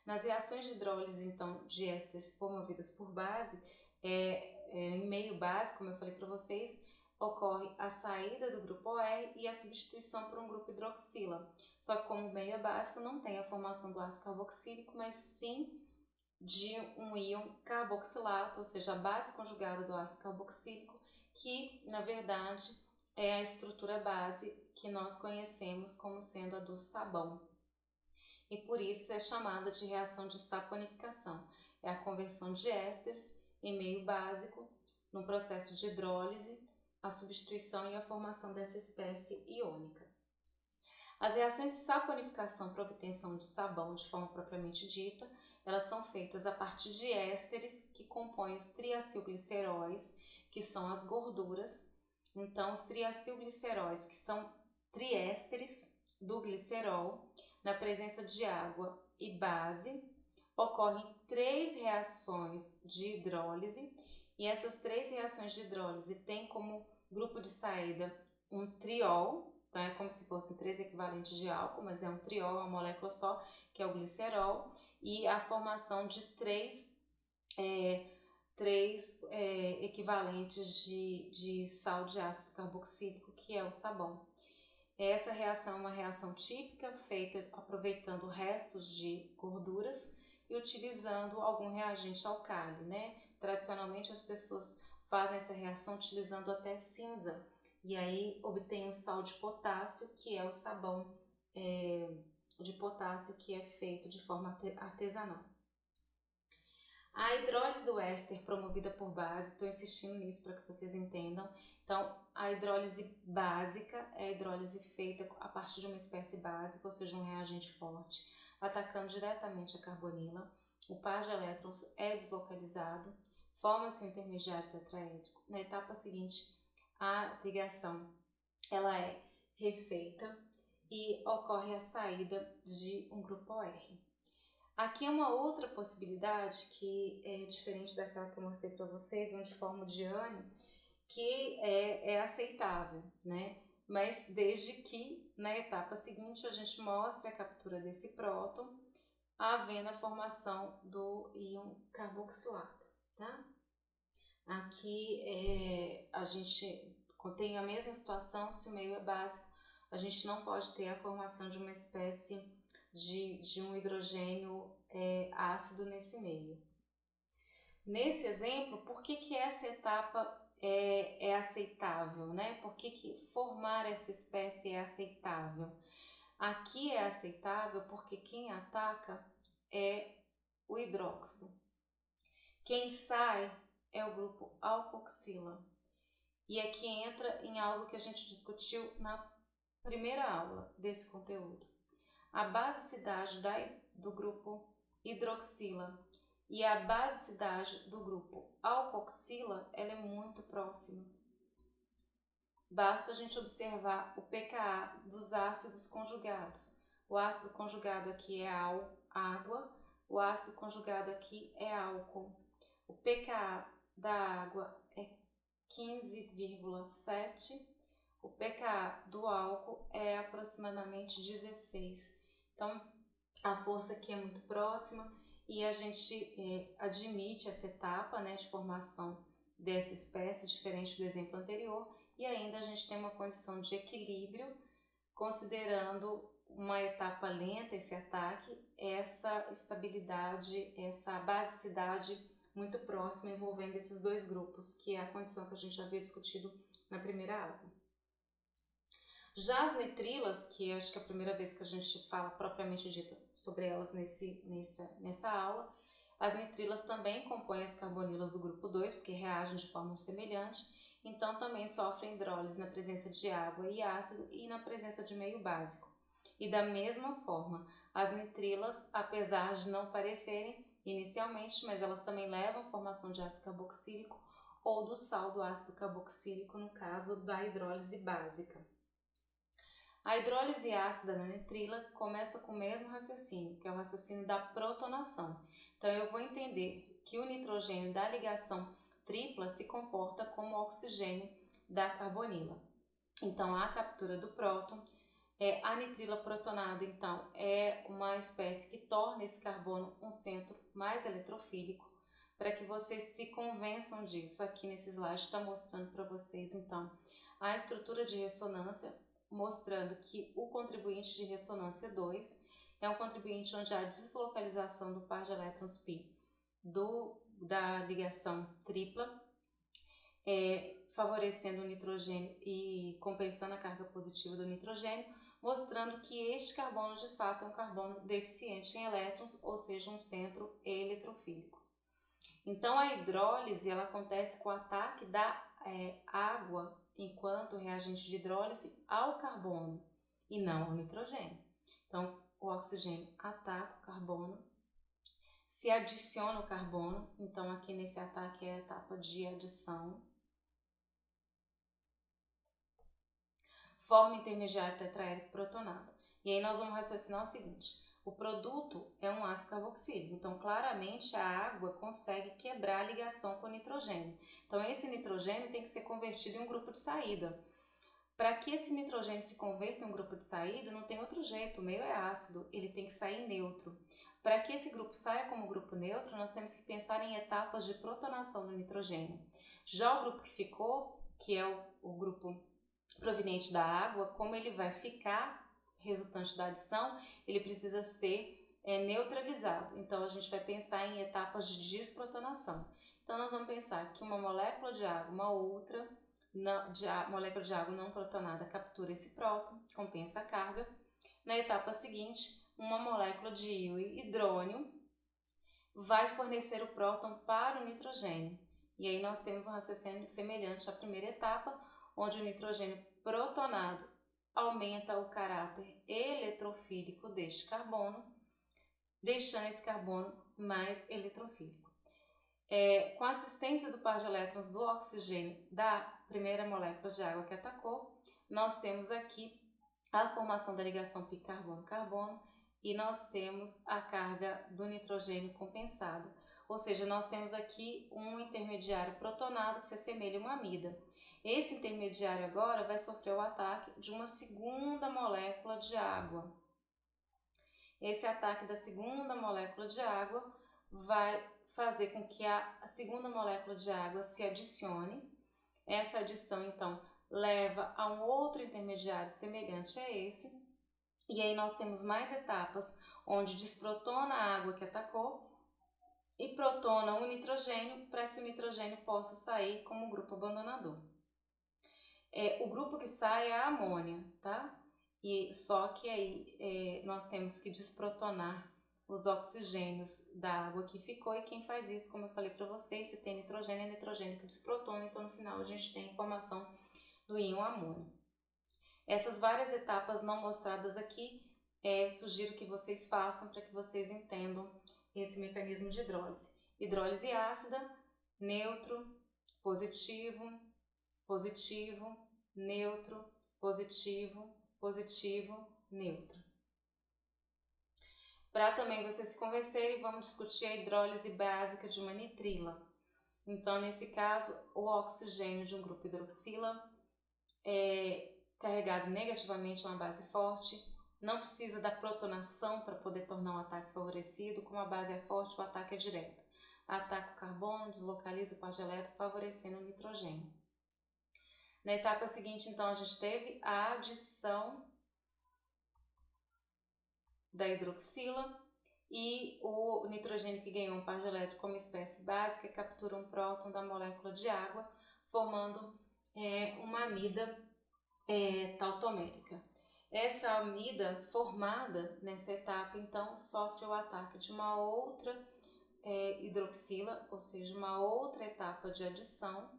Nas reações de hidrólise, então, de ésteres promovidas por base, em meio básico, como eu falei para vocês, ocorre a saída do grupo OR e a substituição por um grupo hidroxila. Só que como o meio é básico, não tem a formação do ácido carboxílico, mas sim de um íon carboxilato, ou seja, a base conjugada do ácido carboxílico, que na verdade é a estrutura base que nós conhecemos como sendo a do sabão. e por isso é chamada de reação de saponificação. É a conversão de ésteres em meio básico, no processo de hidrólise, a substituição e a formação dessa espécie iônica. As reações de saponificação para obtenção de sabão de forma propriamente dita, elas são feitas a partir de ésteres que compõem os triacilgliceróis, que são as gorduras. Então, os triacilgliceróis, que são triésteres do glicerol, na presença de água e base, ocorrem 3 reações de hidrólise, e essas 3 reações de hidrólise têm como grupo de saída um triol. Então, é como se fossem 3 equivalentes de álcool, mas é um triol, uma molécula só, que é o glicerol, e a formação de 3 equivalentes de sal de ácido carboxílico, que é o sabão. Essa reação é uma reação típica, feita aproveitando restos de gorduras e utilizando algum reagente alcali, né? Tradicionalmente, as pessoas fazem essa reação utilizando até cinza, e aí obtém o sal de potássio, que é o sabão de potássio que é feito de forma artesanal. A hidrólise do éster promovida por base, estou insistindo nisso para que vocês entendam. Então, a hidrólise básica é a hidrólise feita a partir de uma espécie básica, ou seja, um reagente forte, atacando diretamente a carbonila. O par de elétrons é deslocalizado, forma-se um intermediário tetraédrico. Na etapa seguinte, a ligação ela é refeita e ocorre a saída de um grupo OR. Aqui é uma outra possibilidade que é diferente daquela que eu mostrei para vocês, onde forma o diânion, que é aceitável, né? Mas desde que na etapa seguinte a gente mostre a captura desse próton, havendo a formação do íon carboxilato, tá? Aqui a gente tem a mesma situação, se o meio é básico, a gente não pode ter a formação de uma espécie de um hidrogênio ácido nesse meio. Nesse exemplo, por que essa etapa é aceitável, né? Por que formar essa espécie é aceitável? Aqui é aceitável porque quem ataca é o hidróxido. Quem sai é o grupo alcoxila. E aqui entra em algo que a gente discutiu na primeira aula desse conteúdo. A basicidade do grupo hidroxila e a basicidade do grupo alcoxila, ela é muito próxima. Basta a gente observar o pKa dos ácidos conjugados. O ácido conjugado aqui é água, o ácido conjugado aqui é álcool. O pKa da água é 15,7, o pKa do álcool é aproximadamente 16. Então, a força aqui é muito próxima e a gente admite essa etapa, né, de formação dessa espécie, diferente do exemplo anterior, e ainda a gente tem uma condição de equilíbrio, considerando uma etapa lenta, esse ataque, essa estabilidade, essa basicidade muito próxima envolvendo esses 2 grupos, que é a condição que a gente já havia discutido na primeira aula. Já as nitrilas, que acho que é a primeira vez que a gente fala propriamente dita sobre elas nessa aula, as nitrilas também compõem as carbonilas do grupo 2, porque reagem de forma semelhante, então também sofrem hidrólise na presença de água e ácido e na presença de meio básico. E da mesma forma, as nitrilas, apesar de não parecerem inicialmente, mas elas também levam à formação de ácido carboxílico ou do sal do ácido carboxílico, no caso da hidrólise básica. A hidrólise ácida da nitrila começa com o mesmo raciocínio, que é o raciocínio da protonação. Então, eu vou entender que o nitrogênio da ligação tripla se comporta como o oxigênio da carbonila. Então, a captura do próton, a nitrila protonada, então, é uma espécie que torna esse carbono um centro mais eletrofílico. Para que vocês se convençam disso, aqui nesse slide está mostrando para vocês, então, a estrutura de ressonância, mostrando que o contribuinte de ressonância 2 é um contribuinte onde há deslocalização do par de elétrons π da ligação tripla, favorecendo o nitrogênio e compensando a carga positiva do nitrogênio, mostrando que este carbono de fato é um carbono deficiente em elétrons, ou seja, um centro eletrofílico. Então a hidrólise ela acontece com o ataque da água enquanto reagente de hidrólise ao carbono e não ao nitrogênio. Então o oxigênio ataca o carbono, se adiciona o carbono, então aqui nesse ataque é a etapa de adição, forma intermediário tetraédrico protonado. E aí nós vamos raciocinar o seguinte: o produto é um ácido carboxílico, então claramente a água consegue quebrar a ligação com o nitrogênio. Então esse nitrogênio tem que ser convertido em um grupo de saída. Para que esse nitrogênio se converta em um grupo de saída, não tem outro jeito, o meio é ácido, ele tem que sair neutro. Para que esse grupo saia como grupo neutro, nós temos que pensar em etapas de protonação do nitrogênio. Já o grupo que ficou, que é o grupo proveniente da água, como ele vai ficar resultante da adição, ele precisa ser neutralizado. Então a gente vai pensar em etapas de desprotonação. Então nós vamos pensar que uma molécula de água, uma outra molécula de água não protonada captura esse próton, compensa a carga. Na etapa seguinte, uma molécula de íon hidrônio vai fornecer o próton para o nitrogênio. E aí nós temos um raciocínio semelhante à primeira etapa, onde o nitrogênio protonado aumenta o caráter eletrofílico deste carbono, deixando esse carbono mais eletrofílico. Com a assistência do par de elétrons do oxigênio da primeira molécula de água que atacou, nós temos aqui a formação da ligação pi carbono-carbono e nós temos a carga do nitrogênio compensada. Ou seja, nós temos aqui um intermediário protonado que se assemelha a uma amida. Esse intermediário agora vai sofrer o ataque de uma segunda molécula de água. Esse ataque da segunda molécula de água vai fazer com que a segunda molécula de água se adicione. Essa adição, então, leva a um outro intermediário semelhante a esse. E aí nós temos mais etapas onde desprotona a água que atacou e protona o nitrogênio para que o nitrogênio possa sair como grupo abandonador. O grupo que sai é a amônia, tá? E só que aí nós temos que desprotonar os oxigênios da água que ficou, e quem faz isso, como eu falei para vocês, se tem nitrogênio, é nitrogênio que desprotona, então no final a gente tem a formação do íon amônio. Essas várias etapas não mostradas aqui, sugiro que vocês façam para que vocês entendam esse mecanismo de hidrólise. Hidrólise ácida, neutro, positivo, positivo, neutro, positivo, positivo, neutro. Para também vocês se convencerem, vamos discutir a hidrólise básica de uma nitrila. Então, nesse caso, o oxigênio de um grupo hidroxila é carregado negativamente a uma base forte, não precisa da protonação para poder tornar um ataque favorecido. Como a base é forte, o ataque é direto. Ataca o carbono, deslocaliza o par de elétron, favorecendo o nitrogênio. Na etapa seguinte, então, a gente teve a adição da hidroxila e o nitrogênio que ganhou um par de elétron como espécie básica captura um próton da molécula de água, formando uma amida tautomérica. Essa amida formada nessa etapa, então, sofre o ataque de uma outra hidroxila, ou seja, uma outra etapa de adição.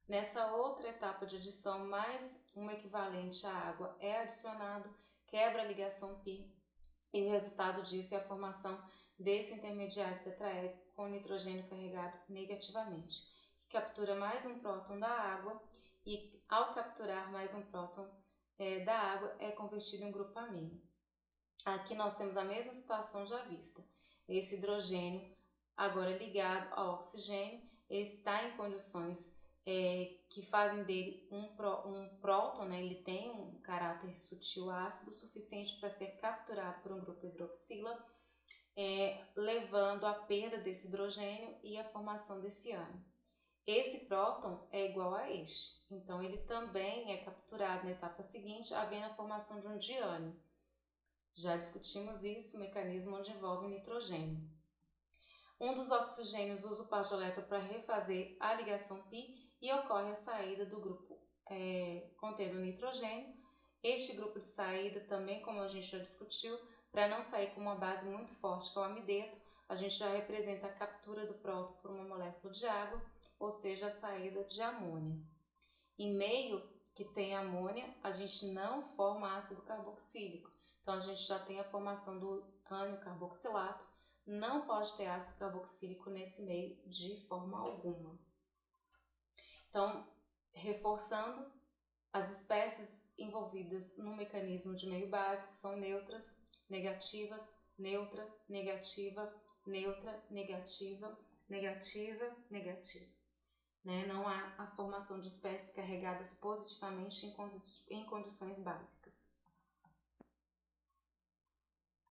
Nessa outra etapa de adição, mais um equivalente à água é adicionado, quebra a ligação pi, e o resultado disso é a formação desse intermediário tetraédrico com nitrogênio carregado negativamente, que captura mais um próton da água e, ao capturar mais um próton da água, é convertido em um grupo amino. Aqui nós temos a mesma situação já vista. Esse hidrogênio, agora ligado ao oxigênio, ele está em condições que fazem dele um próton, né? Ele tem um caráter sutil ácido suficiente para ser capturado por um grupo hidroxila, levando à perda desse hidrogênio e à formação desse ânion. Esse próton é igual a este, então ele também é capturado na etapa seguinte, havendo a formação de um diânion. Já discutimos isso, o mecanismo onde envolve nitrogênio. Um dos oxigênios usa o par de elétron para refazer a ligação pi e ocorre a saída do grupo contendo nitrogênio, Este grupo de saída também, como a gente já discutiu, para não sair com uma base muito forte, que é o amideto, a gente já representa a captura do próton por uma molécula de água, ou seja, a saída de amônia. Em meio que tem amônia, a gente não forma ácido carboxílico. Então, a gente já tem a formação do ânion carboxilato, não pode ter ácido carboxílico nesse meio de forma alguma. Então, reforçando, as espécies envolvidas no mecanismo de meio básico são neutras, negativas, neutra, negativa, neutra, negativa, negativa, negativa. Não há a formação de espécies carregadas positivamente em condições básicas.